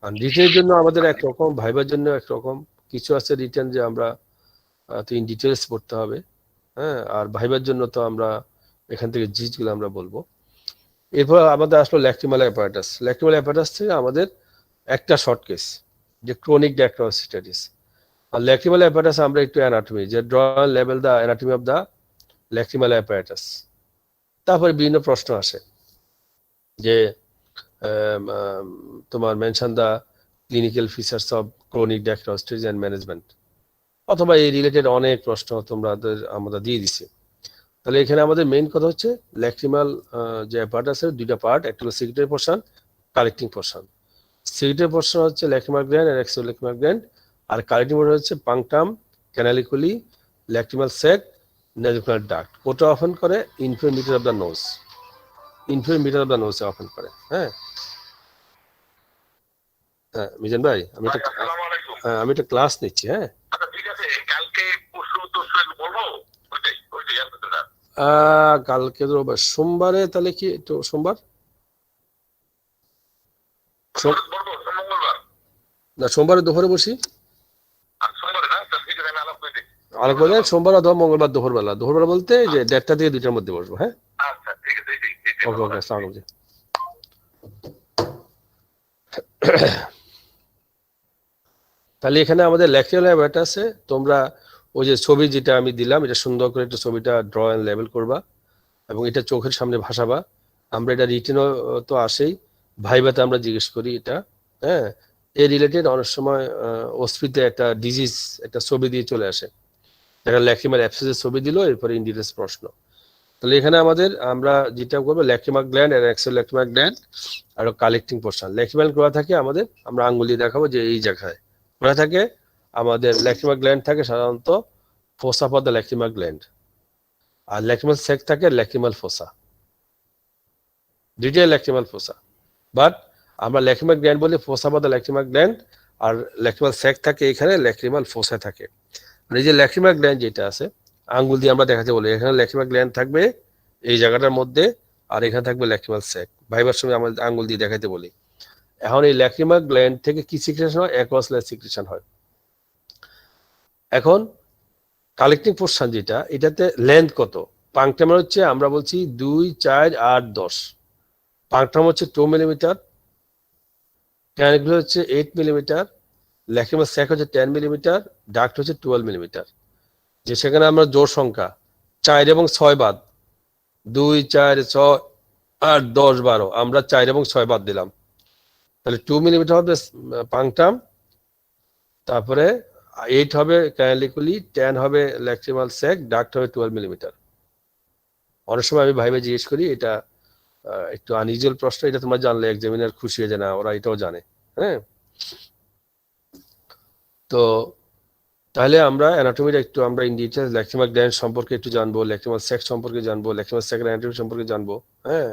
আর রিটেনের জন্য আমাদের একরকম, ভাইবার জন্য একরকম, কিছু আছে রিটেন যে আমরা তো ইন ডিটেলস পড়তে হবে। হ্যাঁ, আর ভাইবার জন্য তো আমরা এখান থেকে জিনিসগুলো আমরা বলবো। এরপর আমাদের আসলো ল্যাক্রিমাল অ্যাপারাটাস। ল্যাক্রিমাল অ্যাপারাটাস থেকে আমাদের একটা শর্ট কেস, যে ক্রনিক ড্যাক্টোসিটাইটিস। আর ল্যাক্রিমাল অ্যাপারাটাস আমরা একটু অ্যানাটমি, যে ড্র লেভেল the anatomy of the lacrimal apparatus. তারপরে বিভিন্ন প্রশ্ন আসে যে তোমার mention the clinical features of chronic dacryocystitis and management, অথবা এই রিলেটেড অনেক প্রশ্ন আমরা দিয়ে দিছি। তাহলে এখানে আমাদের মেইন কথা হচ্ছে ল্যাক্রিমাল যে অ্যাপারাটাসের 2টা পার্ট, একটা হলো secretory portion, collecting portion. Secretory portion হচ্ছে ল্যাক্রিমাল গ্ল্যান্ড আর এক্সোল্যাক্রিমাল গ্ল্যান্ড, আর কালেক্টিং পোর্শন হচ্ছে punctum, canaliculi, lacrimal sac, nasopharyngeal duct. ওটা অফেন করে inferior meatus of the nose, inferior meatus of the নোজে অফেন করে। হ্যাঁ হ্যাঁ, মিজান ভাই, আমি একটা ক্লাস নিচ্ছি। হ্যাঁ, কালকে রোববার, সোমবারে তাহলে কি একটু সোমবার না, সোমবারে দুপুরে বসি, আলাপ করে সোমবার অথবা মঙ্গলবার দুপুরবেলা বলতে যে 1:30 থেকে 2টার মধ্যে বসবো। হ্যাঁ, ওকে ওকে, আসসালামু আলাইকুম। তাহলে এখানে আমাদের ল্যাক্রিমাল অ্যাপারাটাসে তোমরা ওই যে ছবি যেটা আমি দিলাম, এটা সুন্দর করে একটু ছবিটা ড্র এন্ড লেবেল করবা এবং এটা চোখের সামনে ভাসাবা। আমরা এটা রিটেনও তো আসেই, ভাইভাতে আমরা জিজ্ঞেস করি এটা। হ্যাঁ, এই রিলেটেড অনেক সময় অস্ফিতে একটা ডিজিজ একটা ছবি দিয়ে চলে আসে, দেখা ল্যাক্রিমাল অ্যাবসেসের ছবি দিল, এরপরে ইন ডিটেলস প্রশ্ন। তাহলে এখানে আমরা যেটা করবো, ল্যাক্রিমাল গ্ল্যান্ড আর এক্সোল্যাক্রিমাল গ্ল্যান্ড আর কালেক্টিং পোর্শন। ল্যাক্রিমাল কোথা থাকে আমাদের, আমরা আঙ্গুল দিয়ে দেখাবো যে এই জায়গায় কোথা থাকে আমাদের ল্যাক্রিমাল গ্ল্যান্ড থাকে সাধারণত fossa for the lacrimal gland, আর ল্যাক্রিমাল স্যাক থাকে ল্যাক্রিমাল ফোসা। দুইটাই ল্যাক্রিমাল ফোসা, বাট আমরা ল্যাক্রিমাল গ্ল্যান্ড বলি, ফোসা বা ল্যাক্রিমাল গ্ল্যান্ড, আর ল্যাক্রিমাল স্যাক থাকে এখানে, ল্যাক্রিমাল ফোসা থাকে। মানে এই যে ল্যাক্রিমাল গ্ল্যান্ড যেটা আছে, আঙ্গুল দিয়ে আমরা দেখাতে বলি, এখানে ল্যাক্রিমাল গ্ল্যান্ড থাকবে এই জায়গাটার মধ্যে, আর এখানে থাকবে ল্যাক্রিমাল স্যাক, ভাইবার সময় আমরা আঙ্গুল দিয়ে দেখাতে বলি। এখন এই ল্যাক্রিমাল গ্ল্যান্ড থেকে কি সিক্রেশন হয়? অ্যাকোয়াস সিক্রেশন হয়। এখন কালেক্টিং পোর্শন যেটা, এটাতে লেন্থ কত? পাংটামের হচ্ছে আমরা বলছি 2, 4, 8, 10। পাংটাম হচ্ছে 2 মিলিমিটার, ক্যানিকুলো হচ্ছে 8 মিলিমিটার, ল্যাক্রিমাল স্যাক হচ্ছে 10 মিলিমিটার, ডাক্ট হচ্ছে 12 মিলিমিটার। যে সেখানে আমরা জোড় সংখ্যা 4 এবং 6 বাদ, 2, 4, 6, 8, 10, 12, আমরা 4 এবং 6 বাদ দিলাম, তাহলে 2 মিলিমিটার হবে পাংটাম, তারপরে 8 হবে ক্যানিকুলি, 10 হবে ল্যাক্রিমাল স্যাক, ডাক্ট হবে 12 মিলিমিটার। অনেক সময় আমি ভাইবে জিজ্ঞেস করি, এটা একটু আনইউজুয়াল প্রশ্ন, এটা তোমরা জানলে এক্সামিনার খুশি হয়ে যায় না, ওরা এটাও জানে। হ্যাঁ, তো তাহলে আমরা অ্যানাটমিটা একটু আমরা ইন ডিটেইলস ল্যাক্রিমাল গ্ল্যান্ড সম্পর্কে একটু জানবো, ল্যাক্রিমাল স্যাক সম্পর্কে জানবো, ল্যাক্রিমাল স্যাকের অ্যানাটমি সম্পর্কে জানবো। হ্যাঁ,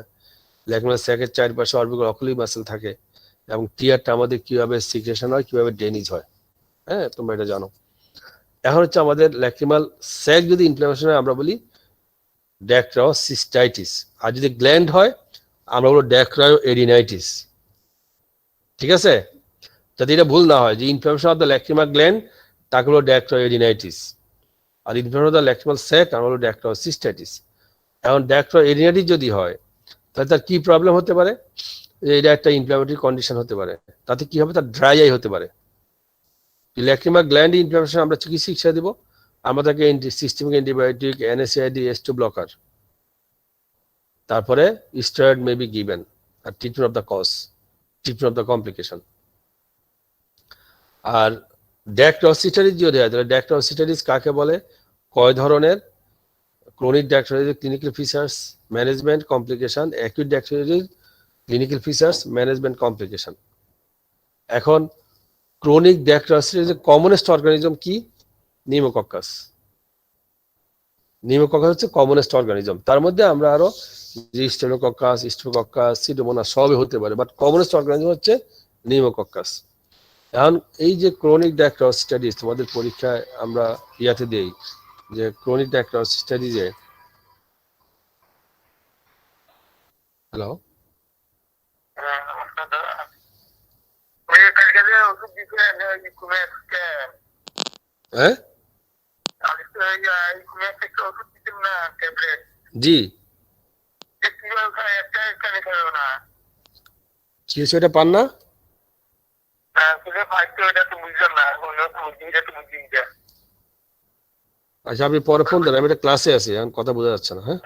ল্যাক্রিমাল স্যাকের চারপাশে অরবিটাল অকুলি মাসল থাকে, এবং টিয়ারটা আমাদের কিভাবে সিক্রেশন হয়, কিভাবে ড্রেনেজ হয়, হ্যাঁ তোমরা এটা জানো। এখন হচ্ছে আমাদের ল্যাক্রিমাল স্যাক যদি ইনফ্লামেশন হয় আমরা বলি ড্যাক্রাওসিস্টাইটিস, আর যদি গ্ল্যান্ড হয় আমরা বলবো ড্যাক্রাওএডিনাইটিস। ঠিক আছে, যাতে এটা ভুল না হয় যে inflammation of the lacrimal gland তাকে হলো ড্যাক্রাওএডিনাইটিস, আর inflammation of the lacrimal sac আমরা হলো ড্যাক্রাওসিস্টাইটিস। এখন ড্যাক্রাওএডিনাইটিস যদি হয় তাহলে তার কি প্রবলেম হতে পারে? যে এটা একটা ইনফ্লামেটরি কন্ডিশন হতে পারে, তাতে কি হবে? তার ড্রাই আই হতে পারে। ল্যাক্রিমাল গ্ল্যান্ড ইনফ্লামেশন আমরা কি চিকিৎসা দিব? আমরা তাকে systemic antibiotic, NSAID, H2 blocker, তারপরে স্টেরয়েড মে বি গিভেন, আর treatment of the cause, treatment of the complication. আর ড্যাক্রাওসিস্টাইটিস যদি হয় তাহলে ড্যাক্রাওসিস্টাইটিস কাকে বলে, কয় ধরনের? Chronic dacryocystitis clinical features, management, complication, acute dacryocystitis clinical features, management, complication. এখন ক্রনিক ড্যাক্রাওসিস্টাইটিসের কমনেস্ট অর্গানিজম কি? নিউমোকক্কাস। নিউমোকক্কাস হচ্ছে কমনেস্ট অর্গানিজম, তার মধ্যে আমরা আরো যে স্টেফিলোকক্কাস, স্ট্রেপ্টোকক্কাস, সিডোমোনাস সবই হতে পারে, বাট কমনেস্ট অর্গানিজম হচ্ছে নিউমোকক্কাস। এখন এই যে ক্রনিক ড্যাক্রাওসিস্টাইটিস তোমাদের পরীক্ষায় আমরা ইয়াতে দেই, যে ক্রনিক ড্যাক্রাওসিস্টাইটিসে, হ্যালো হ্যাঁ জি কি হচ্ছে, ওটা পান না? আচ্ছা আপনি পরে ফোন দেন, আমি একটা ক্লাসে আছি, এখন কথা বোঝা যাচ্ছে না। হ্যাঁ,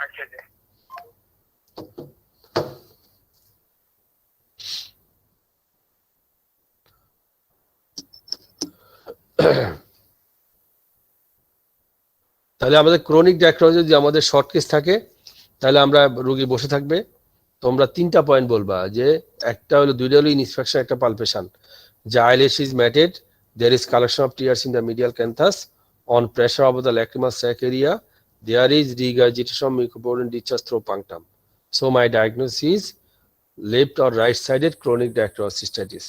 তাহলে আমাদের ক্রনিক ড্যাক্রাওসিস যদি আমাদের শর্ট কেস থাকে তাহলে আমরা রোগী বসে থাকবে, তোমরা 3টা পয়েন্ট বলবা, যে একটা হলো, 2টা হলো ইনস্পেকশন, একটা পালপেশন, যে eyelash is matted, there is collection of tears in the medial canthus, on pressure of the lacrimal sac area there is regurgitation of mucopollen discharge through punctum, so my diagnosis is left or right sided chronic dactylocystitis.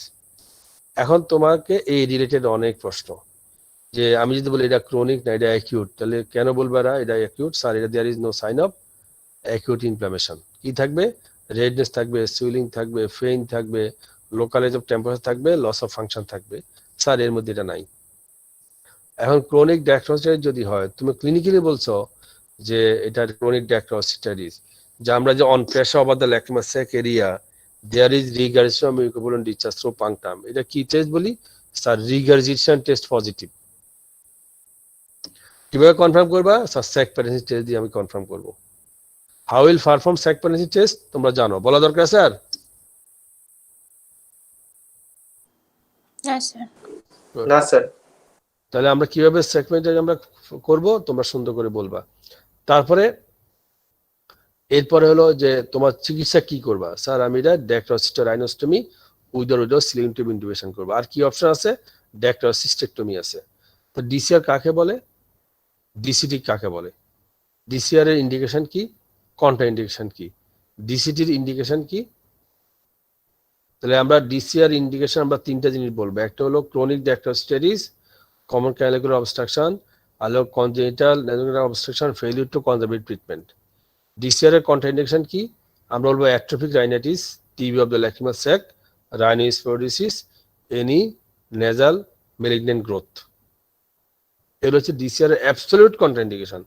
এখন তোমাকে এই related অনেক প্রশ্ন, যে আমি যদি বলি এটা ক্রনিক না এটা অ্যাকিউট, তাহলে কেন বলবা এটা অ্যাকিউট? স্যার এটা there is no sign of acute inflammation. কি থাকবে? রেডনেস থাকবে, সুইলিং থাকবে, ফেইন থাকবে, লোকালাইজ অফ টেম্পারেচার থাকবে, লস অফ ফাংশন থাকবে। স্যার এর মধ্যে এটা নাই। এখন ক্রনিক ড্যাক্রাওসিস্টাইটিস যদি হয়, তুমি ক্লিনিক্যালি বলছো যে এটা ক্রনিক ড্যাক্রাওসিস্টাইটিস, যে আমরা যে on pressure over the lacrimal sac area there is regurgitation of mucopollen discharge through punctum, এটা কি টেস্ট বলি? Sir regurgitation test positive. কিভাবে কনফার্ম করবা? স্যার স্যাক প্যারেন্সি টেস্ট দিয়ে আমি কনফার্ম করব। How will perform sac patency test তোমরা জানো, বলা দরকার স্যার? না স্যার। তাহলে আমরা কিভাবে স্যাক প্যারেন্সি আমরা করব তোমরা সুন্দর করে বলবা। তারপরে এরপরে হলো যে তোমার চিকিৎসা কি করবা? স্যার আমি এটা ড্যাক্রাওসিস্টার রাইনোস্টমি উইদাউট স্লিং টিউব ইন্টুবেশন করবো। আর কি অপশন আছে? ড্যাক্রাওসিস্টেক্টমি আছে। তো ডিসিআর কাকে বলে? ডিসিটি কাকে বলে? ডিসিআর এর ইন্ডিকেশন কি, কন্ট্রা ইন্ডিকেশন কি? ডিসিটির ইন্ডিকেশন কি? তাহলে আমরা ডিসিআর ইন্ডিকেশন আমরা তিনটা জিনিস বলবো। একটা হলো chronic diagnostics, common canalicular obstruction, আর হলো congenital nasolacrimal obstruction, failure to conservative treatment. DCR এর কন্ট্রাইন্ডিকেশন কি? আমরা বলবো atrophic rhinitis, TB of the lacrimal sac, rhinosporidiosis, any nasal malignant growth. এগুলো হচ্ছে ডিসিআর এর অ্যাবসলিউট কন্ট্রাইন্ডিকেশন।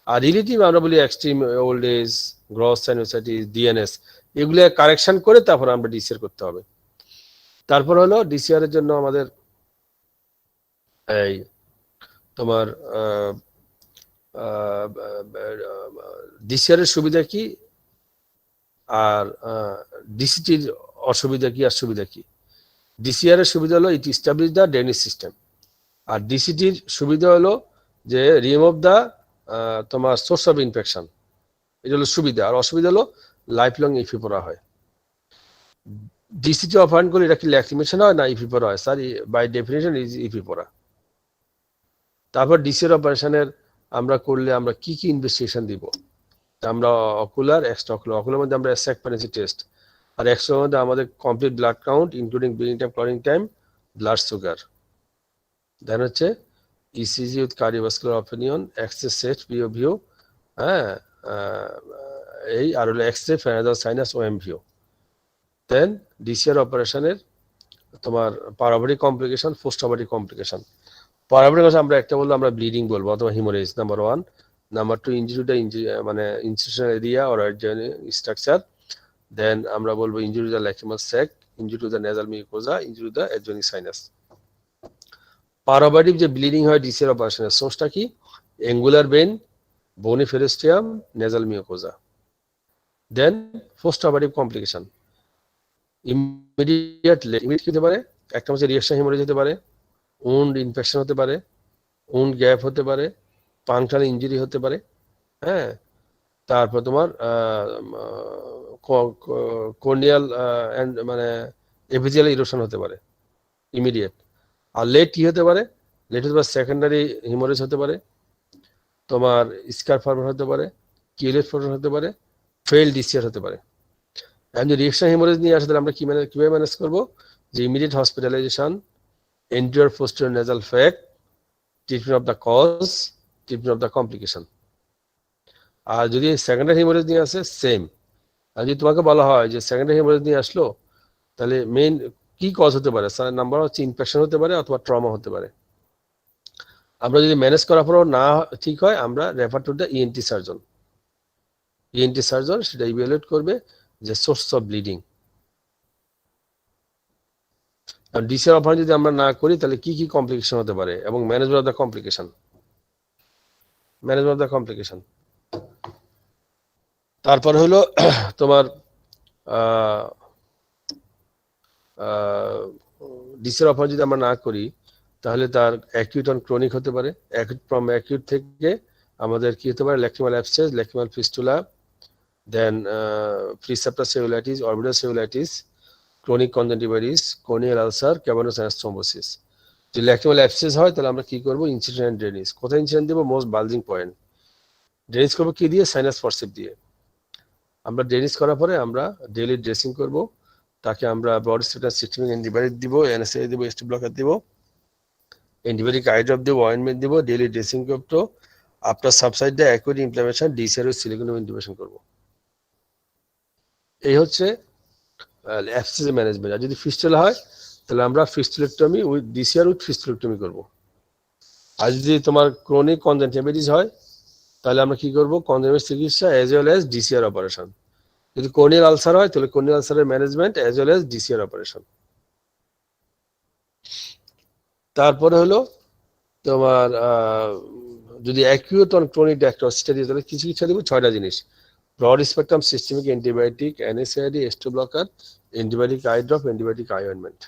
আর রিলেটিভ আমরা বলি extreme old age, gross sinusitis, DNS, এগুলো কারেকশন করে তারপর আমরা ডিসিআর করতে হবে। তারপর হলো ডিসিআর এর জন্য আমাদের এই তোমার ডিসিআর এর সুবিধা কি আর ডিসিটির অসুবিধা কি আর সুবিধা কি? ডিসিআর এর সুবিধা হলো ইট ইস্টাবলিশ দ্য ড্রেনেজ সিস্টেম, আর ডিসিটির সুবিধা হলো যে রিমুভ দ্য তোমার সোর্স অফ ইনফেকশন, এটা হলো সুবিধা। আর অসুবিধা হলো লাইফ লং ইফি পড়া হয়। ডিসিটি অপারেশন করলে এটা কি ল্যাক্রিমেশন হয় না ইফি পড়া হয়? স্যার বাই ডেফিনেশন ইজ ইফি পড়া। তারপর ডিসিআর অপারেশনের আমরা করলে আমরা কি কি ইনভেস্টিগেশন দিব? আমরা অকুলার, এক্সট্রা অকুলার। অকুলার মধ্যে আমরা স্যাকপ্যানেসি টেস্ট, আর এক্সট্রা মধ্যে আমাদের complete blood count including bleeding time, clotting time, blood sugar. Then হচ্ছে ECG with cardiovascular opinion, x-ray chest PA view, হ্যাঁ, এই আর হলো x-ray paranasal sinus OM view. Then DCR অপারেশনের তোমার peroperative complication, post operative complication. Peroperative আমরা একটা বলবো আমরা ব্লিডিং বলবো অথবা haemorrhage, number 1। Number 2 injury to মানে institutional area or structure. Then আমরা বলবো injury to the lacrimal sac, injury to the nasal mucosa, injury to the adjoining sinus. Peroperative যে ব্লিডিং হয় ডিসিআর অপারেশনের সোর্সটা কি? Angular vein, bony periosteum, nasal mucosa. Then post operative complication, immediate কি হতে পারে? একটা হচ্ছে রিঅ্যাকশন হিমোরেজ হতে পারে, উন্ড ইনফেকশন হতে পারে, উন্ড গ্যাপ হতে পারে, পাংচার ইনজুরি হতে পারে, হ্যাঁ। তারপর তোমার কর্নিয়াল মানে এপিজিয়াল ইরোশন হতে পারে ইমিডিয়েট। আর লেট কি হতে পারে? লেট হতে পারে সেকেন্ডারি হিমোরেজ হতে পারে, তোমার স্কার ফরমেশন হতে পারে, কিউলেট ফরমেশন হতে পারে, ফেল ডিসিআর হতে পারে। এখন যদি রিঅ্যাকশন হিমোরেজ নিয়ে আসে তাহলে আমরা কিভাবে ম্যানেজ করবো? যে immediate hospitalisation, anterior posterior nasal fag, treatment of the cause, treatment of the complication. আর যদি সেকেন্ডারি হিমোরেজ নিয়ে আসে সেম। আর যদি তোমাকে বলা হয় যে সেকেন্ডারি হিমোরেজ নিয়ে আসলো তাহলে মেইন কি কজ হতে পারে? নাম্বার হচ্ছে ইনফেকশন হতে পারে অথবা ট্রমা হতে পারে। আমরা যদি ম্যানেজ করার পরও না ঠিক হয় আমরা refer to the ENT surgeon. ENT surgeon সেটা ইভ্যালুয়েট করবে যে source of bleeding. DCR operation যদি আমরা না করি তাহলে কি কি কমপ্লিকেশন হতে পারে এবং management of the complication. Management of the complication তারপর হলো তোমার ডিসিআর অপারেশন যদি আমরা না করি তাহলে তার অ্যাকিউট অন ক্রনিক হতে পারে। ফ্রম অ্যাকিউট থেকে আমাদের কি হতে পারে? Lacrimal abscess, lacrimal fistula, then preseptal cellulitis, orbital cellulitis, chronic conjunctivitis, corneal ulcer, cavernous sinus thrombosis. যদি ল্যাক্রিমাল অ্যাবসেস হয় তাহলে আমরা কি করব? Incision and drainage. কোথায় ইনসিডেন্ট দেবো? Most bulging point. ড্রেনেজ করবো কি দিয়ে? সাইনাস ফরসেপ দিয়ে। আমরা ড্রেনেজ করার পরে আমরা ডেইলি ড্রেসিং করব, তাকে আমরা ব্রড স্পেকট্রাম সিস্টেমিক অ্যান্টিবায়োটিক দিব, এনএসএ দিব, এসটি ব্লকার দিব, অ্যান্টিবায়োটিক আই ড্রপ দিব, অয়েন্টমেন্ট দিব, ডেইলি ড্রেসিং করবো। After subside the acute inflammation DCR with silicone intubation করব। এই হচ্ছে অ্যাবসেস ম্যানেজমেন্ট। আর যদি ফিস্টুলা হয় তাহলে আমরা ফিস্টুলেক্টমি উইথ ডিসিআর উইথ ফিস্টুলেক্টমি করব। আর যদি তোমার ক্রনিক কনজাংটিভাইটিস হয় তাহলে আমরা কি করব? কনজাংটিভাইটিস চিকিৎসা as well as DCR operation. যদি কর্নিয়াল আলসার হয় তাহলে কর্নিয়াল আলসারের management as well as DCR operation. তারপরে হলো তোমার যদি অ্যাকিউট অন ক্রনিক ডায়াগনোস্টিস তাহলে কি চিকিৎসা দিব? 6টা জিনিস: broad spectrum systemic antibiotic, NSAID, ST blocker, antibiotic eye drop, antibiotic eye ointment,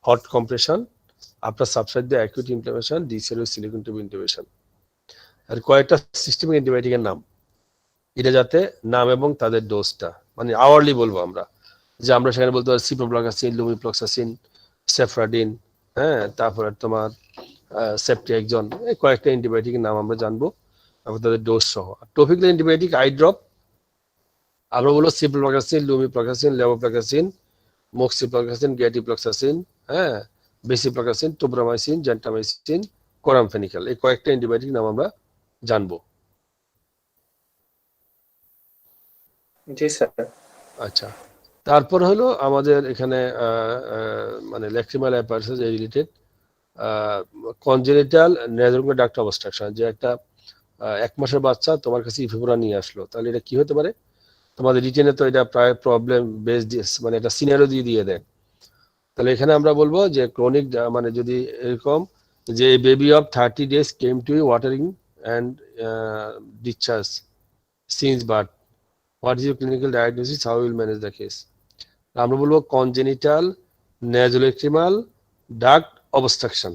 hot compression after subside the acute inflammation DCR with silicone tube intubation. আর কয়েকটা সিস্টেমিক অ্যান্টিবায়োটিকের নাম, এটা যাতে নাম এবং তাদের ডোজটা মানে আওয়ারলি বলবো আমরা, যে আমরা সেখানে বলতে পারি সিপ্রোফ্লক্সাসিন, লুমিফ্লক্সাসিন, সেফ্রাডিন, হ্যাঁ, তারপরে তোমার সেপ্টিএক্সন, এই কয়েকটা অ্যান্টিবায়োটিকের নাম আমরা জানবো এবং তাদের ডোজ সহ। টপিক্যাল অ্যান্টিবায়োটিক আই ড্রপ আমরা বলবো সিপ্রোফ্লক্সাসিন, লুমিফ্লক্সাসিন, লেভোফ্লক্সাসিন, মক্সিফ্লক্সাসিন, গ্যাটিফ্লক্সাসিন, হ্যাঁ, বেসিফ্লক্সাসিন, টোব্রামাইসিন, জেন্টামাইসিন, কোরামফেনিক্যাল, এই কয়েকটা অ্যান্টিবায়োটিক নাম আমরা জানবো। জি স্যার। আচ্ছা, তারপর হলো আমাদের এখানে মানে lacrimal apparatus related congenital nasopharyngeal duct obstruction, যে একটা 1 মাসের বাচ্চা তোমার কাছে ইফেবুরা নিয়ে আসলো, তাহলে এটা কি হতে পারে? তোমাদের রিটেনে তো এটা প্রায় প্রবলেম বেসড, মানে এটা সিনারিও দিয়ে দেয়। তাহলে এখানে আমরা বলবো যে ক্রনিক, মানে যদি এরকম যে baby of 30 days came to watering and discharge since birth, what is your clinical diagnosis, how will manage the case? আমরা বলবো congenital nasolacrimal duct obstruction,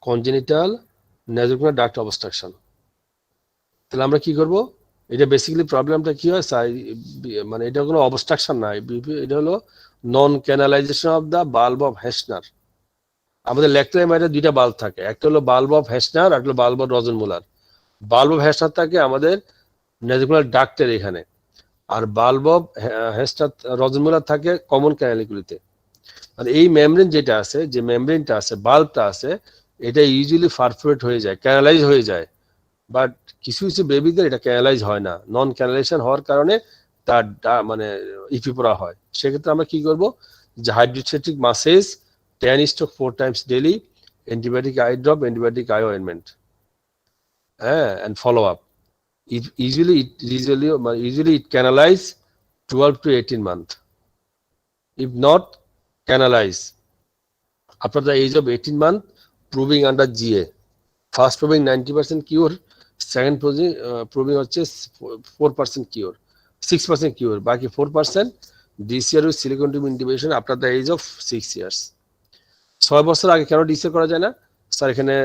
congenital nasolacrimal duct obstruction. তাহলে আমরা কি করব? এটা বেসিক্যালি প্রবলেমটা কি হয়, মানে এটা কোনো অবস্ট্রাকশন না, এটা হলো নন ক্যানালাইজেশন অফ দ্য বাল্ব অফ হেসনার। আমাদের ল্যাক্টোমাইটার দুইটা বাল্ব থাকে, একটা হলো বাল্ব অফ হেসনার, একটা হলো বাল্ব অফ রজনমুলার। বাল্ব অফ হেসনার থাকে আমাদের নেজোকুলার ডাক্টের এখানে, আর বাল্ব অফ হেসনার রজনমুলার থাকে কমন ক্যানালিগুলিতে। আর এই মেমব্রেন যেটা আছে, যে মেমব্রেনটা আছে, বাল্বটা আছে, এটা ইউজুয়ালি পারফোরেট হয়ে যায়, ক্যানালাইজ হয়ে যায়। বাট কিছু কিছু বেবিদের এটা ক্যানালাইজ হয় না, নন ক্যানালাইজেশন হওয়ার কারণে তার মানে ইফিপোরা হয়। সেক্ষেত্রে আমরা কি করব? যে hydrostatic massage 10:4 times daily, antibiotic eye drop, antibiotic eye ointment, and follow up. Usually it canalize 12 to 18 months. If not canalize after the age of 18 months, proving under GA, first proving 90% cure, second proving হচ্ছে 4% cure, 6% cure, বাকি 4% DCR with silicone tube intubation after the age of 6 years. 6 বছর আগে কেন DCR করা যায় না sir? এখানে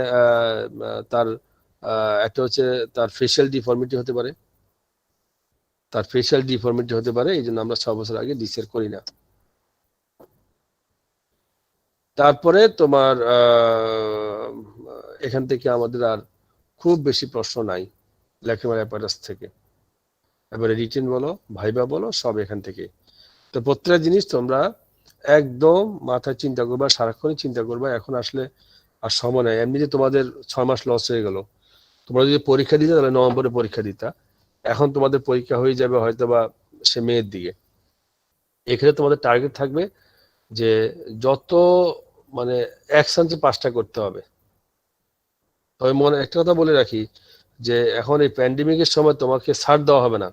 তার একটা হচ্ছে তার ফেশিয়াল ডিফর্মিটি হতে পারে, এই জন্য আমরা 6 বছর আগে ডিসিআর করি না। তারপরে তোমার এখান থেকে আমাদের আর খুব বেশি প্রশ্ন নাই ল্যাক্রিমাল অ্যাপারেটাস থেকে। এবারে রিটেন বলো, ভাইবা বলো, সব এখান থেকে। তো প্রত্যেকটা জিনিস তোমরা একদম মাথায় চিন্তা করবা, সারাক্ষণই চিন্তা করবা। এখন আসলে আর সময় নাই, এমনিতে তোমাদের 6 মাস লস হয়ে গেল। তোমরা যদি পরীক্ষা দিতে তাহলে নভেম্বরে পরীক্ষা দিতা, এখন তোমাদের পরীক্ষা হয়ে যাবে হয়তো বা সে মেয়ের দিকে। এখানে তোমাদের টার্গেট থাকবে যে যত মানে একসাথে 5টা করতে হবে। তবে মনে একটা কথা বলে রাখি, যে এখন এই প্যান্ডেমিকের সময় তোমাকে ছাড় দেওয়া হবে না,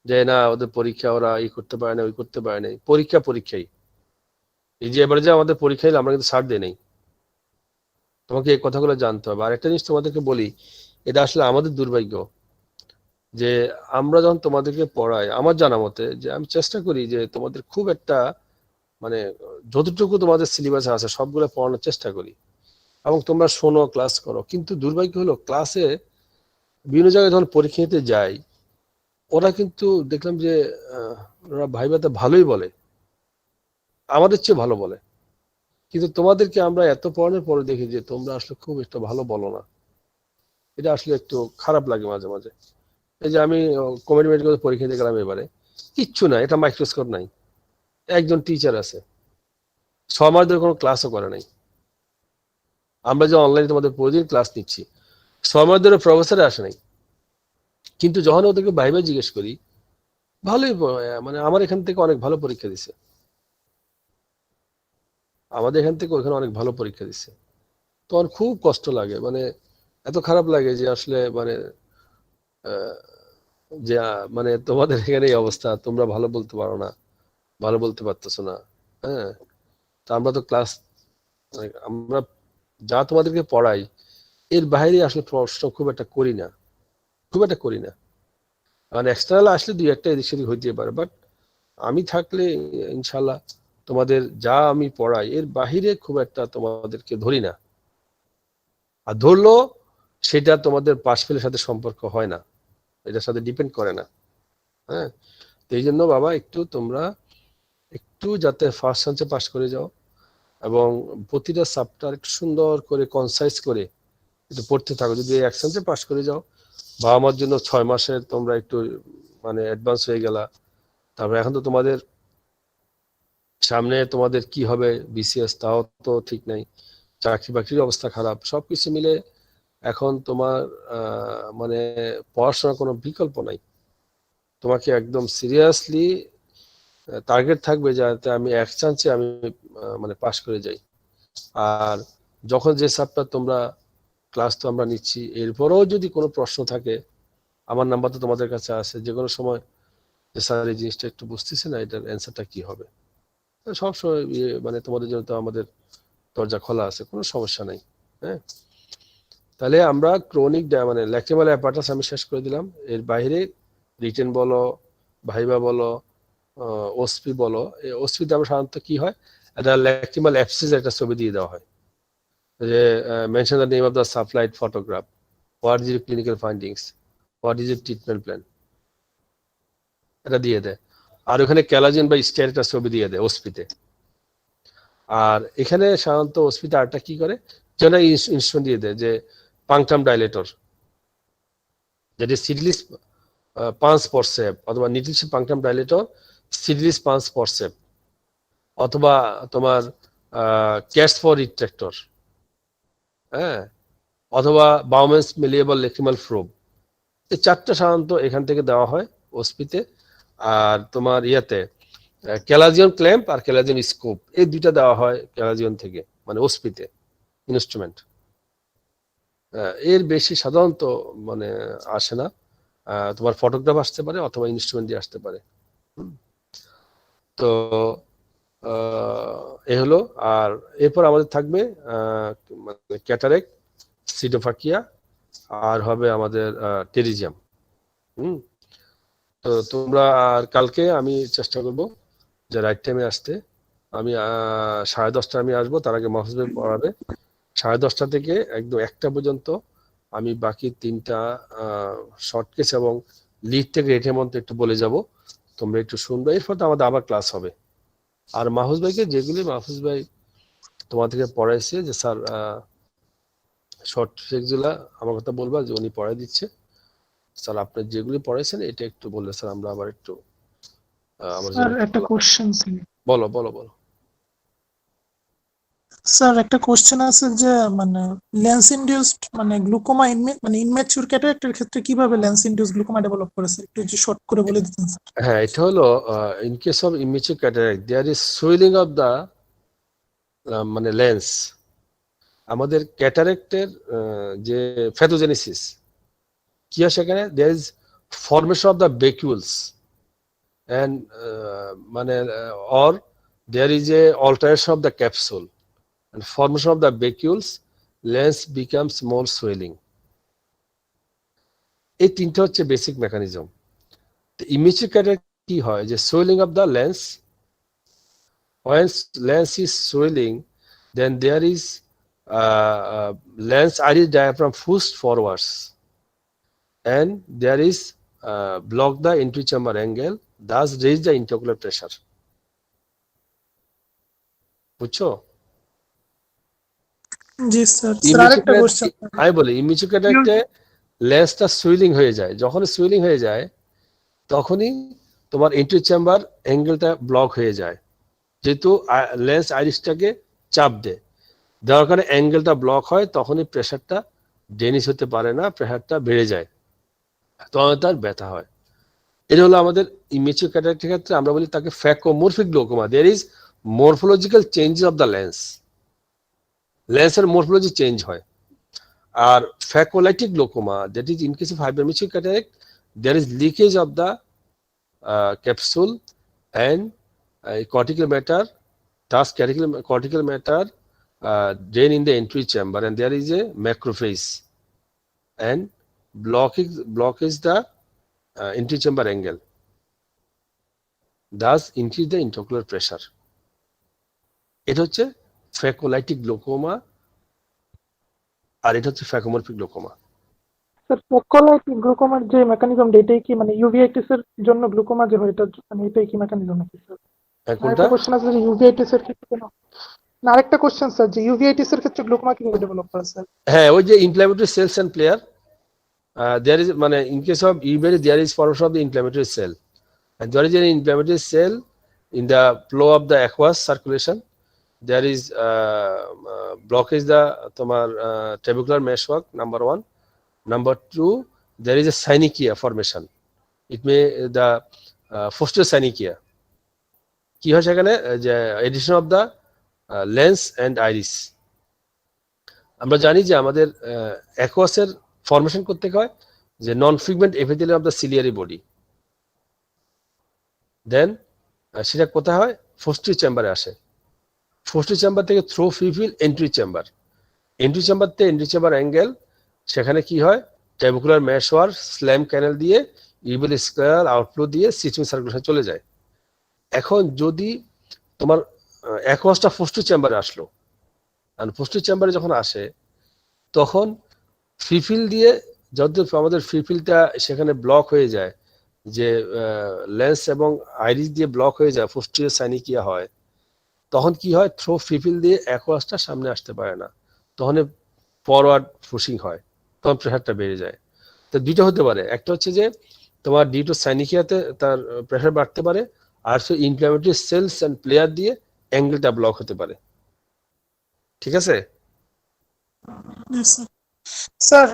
যে না ওদের পরীক্ষা, ওরা এই করতে পারে না, ওই করতে পারে না। পরীক্ষাই এই যে এবারে যে আমাদের পরীক্ষা আমরা কিন্তু ছাড় দিই নাই, তোমাকে এই কথাগুলো জানতে হবে। আর একটা জিনিস তোমাদেরকে বলি, এটা আসলে আমাদের দুর্ভাগ্য যে আমরা যখন তোমাদেরকে পড়াই, আমার জানা মতে যে আমি চেষ্টা করি যে তোমাদের খুব একটা মানে যতটুকু তোমাদের সিলেবাসে আছে সবগুলো পড়ানোর চেষ্টা করি, এবং তোমরা শোনো, ক্লাস করো। কিন্তু দুর্ভাগ্য হলো ক্লাসে বিভিন্ন জায়গায় যখন পরীক্ষা নিতে যাই, ওরা কিন্তু দেখলাম যে ওরা ভাইভাতে ভালোই বলে, আমাদের চেয়ে ভালো বলে, কিন্তু তোমাদেরকে আমরা এত পড়ানোর পরে দেখি যে তোমরা আসলে খুব একটা ভালো বলো না। এটা আসলে একটু খারাপ লাগে মাঝে মাঝে। এই যে আমি কমিউনিটি মেডিকেল পরীক্ষা দিতে গেলাম, এবারে কিচ্ছু না, এটা মাইক্রোস্কোপ নাই, একজন টিচার আছে, 6 মাস ধরে কোনো ক্লাসও করে নাই। আমরা যে অনলাইনে তোমাদের প্রতিদিন ক্লাস নিচ্ছি, 6 মাস ধরে প্রফেসরে আসে নাই, কিন্তু যখন ওদেরকে ভাইবা জিজ্ঞেস করি, ভালোই মানে আমার এখান থেকে অনেক ভালো পরীক্ষা দিছে, আমাদের এখান থেকে ওখানে অনেক ভালো পরীক্ষা দিচ্ছে। তখন খুব কষ্ট লাগে, মানে এত খারাপ লাগে যে আসলে মানে যে মানে তোমাদের এখানে এই অবস্থা, তোমরা ভালো বলতে পারো না, ভালো বলতে পারতেছো না। হ্যাঁ, তা আমরা তো ক্লাস, আমরা যা তোমাদেরকে পড়াই এর বাইরে আসলে প্রশ্ন খুব একটা করি না। মানে এক্সটার্নাল আসলে 2-1টা এদিক সেদিক হইতে পারে, বাট আমি থাকলে ইনশাল্লাহ তোমাদের যা আমি পড়াই এর বাহিরে খুব একটা তোমাদেরকে ধরি না। আর ধরলো সেটা তোমাদের পাস ফেলের সাথে সম্পর্ক হয় না, এটার সাথে ডিপেন্ড করে না। হ্যাঁ, তো এই জন্য বাবা তোমরা একটু যাতে ফার্স্ট চান্সে পাস করে যাও, এবং প্রতিটা চ্যাপ্টার একটু সুন্দর করে কনসাইজ করে একটু পড়তে থাকো। যদি এক চান্সে পাস করে যাও বাবা মার জন্য 6 মাসের তোমরা একটু মানে অ্যাডভান্স হয়ে গেলা। তারপর এখন তো তোমাদের সামনে তোমাদের কি হবে বিসিএস তাও তো ঠিক নাই, চাকরি বাকরির অবস্থা খারাপ, সবকিছু মিলে এখন তোমার মানে পড়াশোনার কোনো বিকল্প নাই। তোমাকে একদম সিরিয়াসলি টার্গেট থাকবে যাতে আমি এক চান্সে আমি মানে পাশ করে যাই। আর যখন যে চ্যাপ্টার তোমরা ক্লাস তো আমরা নিচ্ছি, এরপরেও যদি কোনো প্রশ্ন থাকে আমার নাম্বার তো তোমাদের কাছে আছে, যে কোনো সময় যে স্যার এই জিনিসটা একটু বুঝতেছি না, এটার অ্যান্সারটা কি হবে। সবসময় মানে তোমাদের জন্য তো আমাদের দরজা খোলা আছে, কোনো সমস্যা নাই। হ্যাঁ, তাহলে আমরা ক্রনিক মানে ল্যাক্রিমাল অ্যাপাটাস আমি শেষ করে দিলাম। এর বাইরে রিটেন বলো, ভাইবা বলো, ওসপি বলো, এই ওসপিতে আমরা সাধারণত কি হয়, একটা ল্যাক্রিমাল অ্যাবসেস একটা ছবি দিয়ে দেওয়া হয়, যে mention the name of the supplied photograph, what is your clinical findings, what is your treatment plan, এটা দিয়ে দেয়। আর ওখানে ক্যালাজিন বা স্টের একটা ছবি দিয়ে দেয় ওসপিতে। আর এখানে সাধারণত ওসপিতে আরটা কি করে, যেন ইনস্ট্রুমেন্ট দিয়ে দেয় যে পাংটাম ডাইলেটর, যেটি সিডলিস পাঁচ পরসেপ, অথবা নিটিলস পাংটাম ডাইলেটর সিডলিস পাঁচ পরসেপ, অথবা তোমার ক্যাশ ফর রিট্রাক্টর, হ্যাঁ, অথবা বাউমেন্স মেলিয়েবল লেক্রিমাল ফ্রোব। এই চারটা সাধারণত এখান থেকে দেওয়া হয় ওসপিতে। আর তোমার ইয়াতে ক্যালাজিয়ন ক্ল্যাম্প আর ক্যালাজিয়ন স্কোপ, এই দুইটা দেওয়া হয় ক্যালাজিয়ন থেকে, মানে ওসপিতে ইনস্ট্রুমেন্ট। এর বেশি সাধারণত মানে আসে না। তোমার ফটোগ্রাফ আসতে পারে অথবা ইনস্ট্রুমেন্ট দিয়ে আসতে পারে। তো এ হলো। আর এরপর আমাদের থাকবে মানে ক্যাটারেক্ট, সিডোফাকিয়া, আর হবে আমাদের টেরিজিয়াম। তো তোমরা, আর কালকে আমি চেষ্টা করব যে রাইট টাইমে আসতে। আমি 10:30 আমি আসবো, তার আগে মাহফুজ ভাই পড়াবে। 10:30 থেকে একদম 1টা পর্যন্ত আমি বাকি 3টা শর্ট কেস এবং লিড থেকে রেটের মধ্যে একটু বলে যাব, তোমরা একটু শুনবে। এরপর তো আমাদের আবার ক্লাস হবে। আর মাহফুজ ভাইকে যেগুলি মাহফুজ ভাই তোমাদেরকে পড়াইছে, যে স্যার শর্ট ট্রিকগুলা আমার কথা বলবা, যে উনি পড়াই দিচ্ছে। স্যার আপনি যেগুলি পড়াইছেন এটা একটু বললে স্যার আমরা আবার একটু আমার স্যার একটা কোশ্চেন ছিল। বলো বলো বলো। স্যার একটা কোশ্চেন আছে যে মানে লেন্স ইনডিউসড মানে গ্লুকোমা মানে ইনম্যাচিউর ক্যাটারাক্টের ক্ষেত্রে কিভাবে লেন্স ইনডিউসড গ্লুকোমা ডেভেলপ করেছে, একটু যে শর্ট করে বলে দিতেন স্যার। হ্যাঁ, এটা হলো in case of immature cataract there is swelling of the মানে লেন্স। আমাদের ক্যাটারাক্টের যে ফ্যাথোজেনেসিস কি হয় সেখানে, there is formation of the vacuoles and মানে or there is a alteration of the capsule and formation of the vacuoles, lens becomes more swelling. এই তিনটা হচ্ছে বেসিক মেকানিজম। ইমেচিউর ক্যাটারাক্ট কি হয়, যে swelling of the lens, when lens is swelling then there is lens iris diaphragm pushed forwards and there is block the entry chamber angle, thus raise the intraocular pressure. বুঝছো? জি sir. Sir আরেকটা question আমি বলি, immature ক্যাটারাক্টে লেন্সটা swelling হয়ে যায়। যখন swelling হয়ে যায় তখনই তোমার এন্ট্রি চেম্বার অ্যাঙ্গেলটা ব্লক হয়ে যায়, যেহেতু লেন্স আইরিসটাকে চাপ দেয়, দেওয়ার কারণে অ্যাঙ্গেলটা ব্লক হয়, তখনই প্রেশারটা ডেনিস হতে পারে না, প্রেশারটা বেড়ে যায়, তখন তার ব্যথা হয়। এটা হলো আমাদের ইমেচিউর ক্যাটারাক্টের ক্ষেত্রে আমরা বলি তাকে phacomorphic glaucoma. There is morphological changes of the lens, লেন্সের মরফোলজি চেঞ্জ হয়। আর phacolytic glaucoma, that is in case of hypermature cataract, there is leakage of the capsule and cortical matter, thus cortical matter drain in the entry chamber and there is a macrophage and blockage the entry chamber angle, thus increase the intraocular pressure. এটা হচ্ছে ফ্যাকোলাইটিক glaucoma আর এটা হচ্ছে ফ্যাকোমরফিক glaucoma. Sir ফ্যাকোলাইটিক গ্লুকোমার যে মেকানিজমটা, এটাই কি মানে uveitis এর জন্য গ্লুকোমা যে হয়, এটা মানে এটাই কি মেকানিজম নাকি স্যার? কোনটা? আরেকটা কোশ্চেন আছে যে ইউভিআইটিস এর ক্ষেত্রে কেন, না আরেকটা কোশ্চেন স্যার যে ইউভিআইটিস এর ক্ষেত্রে গ্লুকোমা কিভাবে ডেভেলপ করে স্যার? হ্যাঁ, ওই যে inflammatory cells and flare, there is in case of UVA there is formation of the inflammatory cell, and there is an inflammatory cell in the flow of the aqueous circulation. There is blockage the trabecular meshwork, number 1. Number 2, there is a synechiae formation. It may the posterior synechiae কি হয় সেখানে যে adhesion of the lens and iris. আমরা জানি যে আমাদের অ্যাকোয়াসের formation করতে হয় যে non pigment epithelium of the ciliary body, then সেটা কোথায় হয়, ফোস্টি চেম্বারে আসে। ফোস্টি চেম্বার থেকে through pupil anterior chamber, anterior chamber থেকে এন্ট্রি চেম্বার অ্যাঙ্গেল, সেখানে কি হয় ট্যাবিকুলার মেশওয়ার স্ল্যাম ক্যানেল দিয়ে ইউভেল স্কয়ার আউটফ্লো দিয়ে সিস্টেম সার্কুলেশন চলে যায়। এখন যদি তোমার অ্যাকোয়াসটা ফোস্টি চেম্বারে আসলো, আর ফোস্টি চেম্বারে যখন আসে তখন ফিফিল দিয়ে যদি আমাদের ফিফিলটা সেখানে ব্লক হয়ে যায়, যে লেন্স এবং আইরিস দিয়ে ব্লক হয়ে যায়, পোস্টিরিয়র সাইনিকিয়া হয়, তখন কি হয় থ্রো ফিফিল দিয়ে অ্যাকোয়াসটা সামনে আসতে পারে না, তখন ফরওয়ার্ড পুশিং হয়, তখন প্রেশারটা বেড়ে যায়। তো দুইটা হতে পারে, একটা হচ্ছে যে তোমার ডিউ টু সাইনিকিয়াতে তার প্রেশার বাড়তে পারে, আর ইনফ্ল্যামেটরি সেলস এন্ড প্লেয়ার দিয়ে অ্যাঙ্গেলটা ব্লক হতে পারে। ঠিক আছে স্যার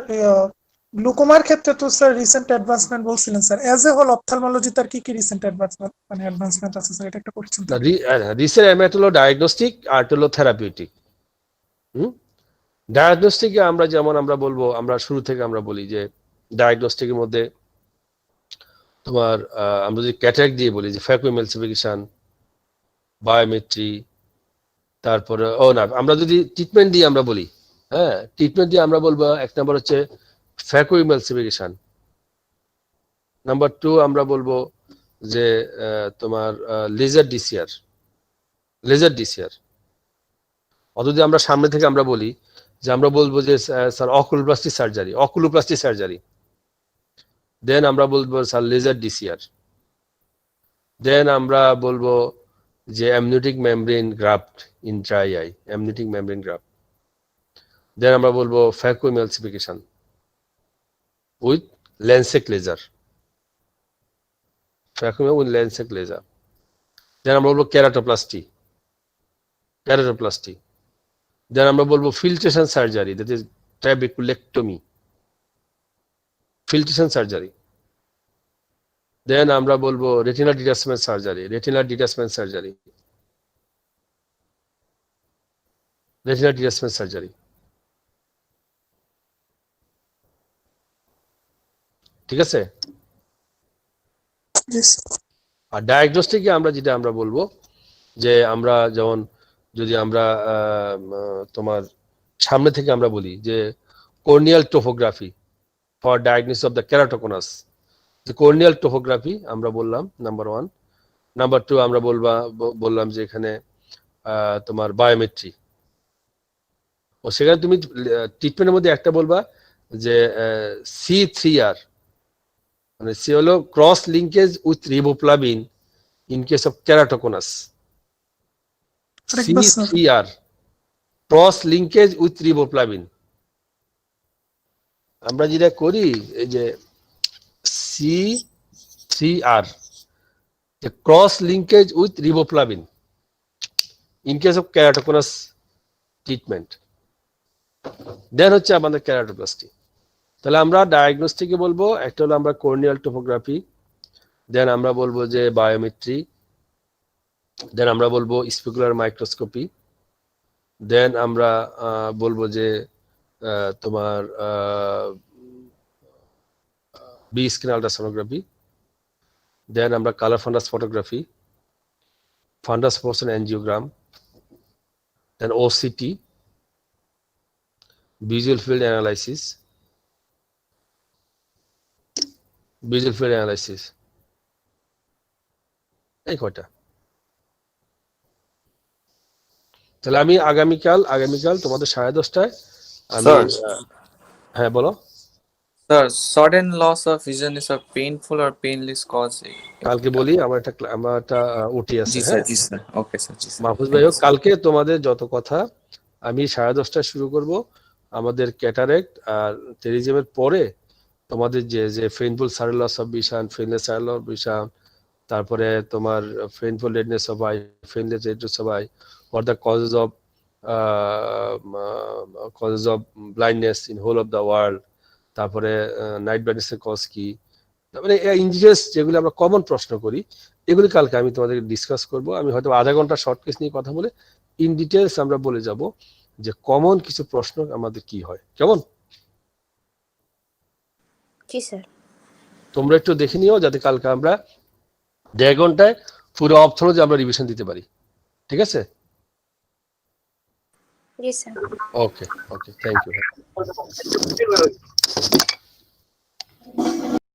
গ্লুকোমার ক্ষেত্রে তো স্যার রিসেন্ট অ্যাডভান্সমেন্ট বলছিলেন sir, as a whole ophthalmology তার কি কি রিসেন্ট অ্যাডভান্সমেন্ট আছে স্যার, এটা একটা কোশ্চেন। রিসেন্ট এমএট হলো ডায়াগনস্টিক আর হলো থেরাপিউটিক। ডায়াগনস্টিকে আমরা যেমন আমরা বলবো, আমরা শুরু থেকে আমরা বলি যে ডায়াগনস্টিকের মধ্যে তোমার আমরা যদি ক্যাটারাক্ট দিয়ে বলি যে ফ্যাকুইমেলসিফিকেশন, বায়োমেট্রি, তারপরে আমরা যদি ট্রিটমেন্ট দিয়ে আমরা বলি, হ্যাঁ ট্রিটমেন্ট দিয়ে আমরা বলবো এক নম্বর হচ্ছে ফ্যাকুইমেলসিফিকেশন, নাম্বার 2 আমরা বলবো যে তোমার লেজার ডিসিআর। অথবা আমরা সামনে থেকে আমরা বলি যে আমরা বলবো যে স্যার অকুলোপ্লাস্টি সার্জারি, দেন আমরা বলবো স্যার লেজার ডিসিআর, দেন আমরা বলবো যে amniotic membrane graft in dry eye, amniotic membrane graft, then আমরা বলবো ফ্যাকুইমেলসিফিকেশন উইথ লেন্সেক লেজার, দেন আমরা বলবো কেরাটোপ্লাস্টি, দেন আমরা বলবো filtration surgery, that is trabeculectomy, filtration surgery, then আমরা বলবো রেটিনাল ডিটাচমেন্ট সার্জারি। ঠিক আছে। আর ডায়াগনস্টিকে আমরা যেটা আমরা বলবো যে আমরা যেমন যদি আমরা তোমার সামনে থেকে আমরা বলি যে corneal topography for diagnosis of the keratoconus, corneal topography আমরা বললাম নাম্বার 1। নাম্বার 2 আমরা বললাম যে এখানে তোমার বায়োমেট্রি, ও সেখানে তুমি ট্রিটমেন্টের মধ্যে একটা বলবা যে C3R, মানে সে হলো cross linkage with riboflavin in case of keratoconus. C3R cross linkage with riboflavin. আমরা যেটা করি এই যে C3R cross linkage with riboflavin in case of keratoconus treatment, then হচ্ছে আমাদের কেরাটোপ্লাস্টি। তাহলে আমরা ডায়াগনস্টিকে বলবো একটা হলো আমরা কর্নিয়াল টোপোগ্রাফি, দেন আমরা বলবো যে বায়োমেট্রি, দেন আমরা বলবো স্পেকুলার মাইক্রোস্কোপি, দেন আমরা বলবো যে তোমার বি স্ক্যান আল্ট্রাসোনোগ্রাফি, দেন আমরা colour fundus photography, fundus portion angiogram, then OCT, visual field analysis, এই কয়টা। তাহলে আমি আগামীকাল তোমাদের 10:30টায় আমি হ্যাঁ বলো Sir, sudden loss of vision is a painful or painless cause. কালকে বলি আমার একটা ওটি আছে। হ্যাঁ জি স্যার, ওকে স্যার, জি স্যার। মাহফুজ ভাই হোক, কালকে তোমাদের যত কথা আমি 10:30টায় শুরু করব আমাদের ক্যাটারেক্ট আর টেরিজমের পরে তোমাদের যে painful sudden loss of vision, painless sudden loss of vision, তারপরে তোমার painful redness of eye, painless redness of eye, what the causes of blindness in whole of the world, তারপরে নাইট ব্লাইন্ডনেস এর cause কি, তারপরে ingenious যেগুলো আমরা common প্রশ্ন করি এগুলি কালকে আমি তোমাদেরকে ডিসকাস করব। আমি হয়তো আধা ঘন্টা শর্ট কেস নিয়ে কথা বলে ইন ডিটেলস আমরা বলে যাব যে কমন কিছু প্রশ্ন আমাদের কি হয়। কেমন? জি স্যার। তোমরা একটু দেখে নিও যাতে কালকে আমরা 1.5 ঘন্টায় পুরো অপথলজি আমরা রিভিশন দিতে পারি। ঠিক আছে? জি স্যার। Okay, thank you.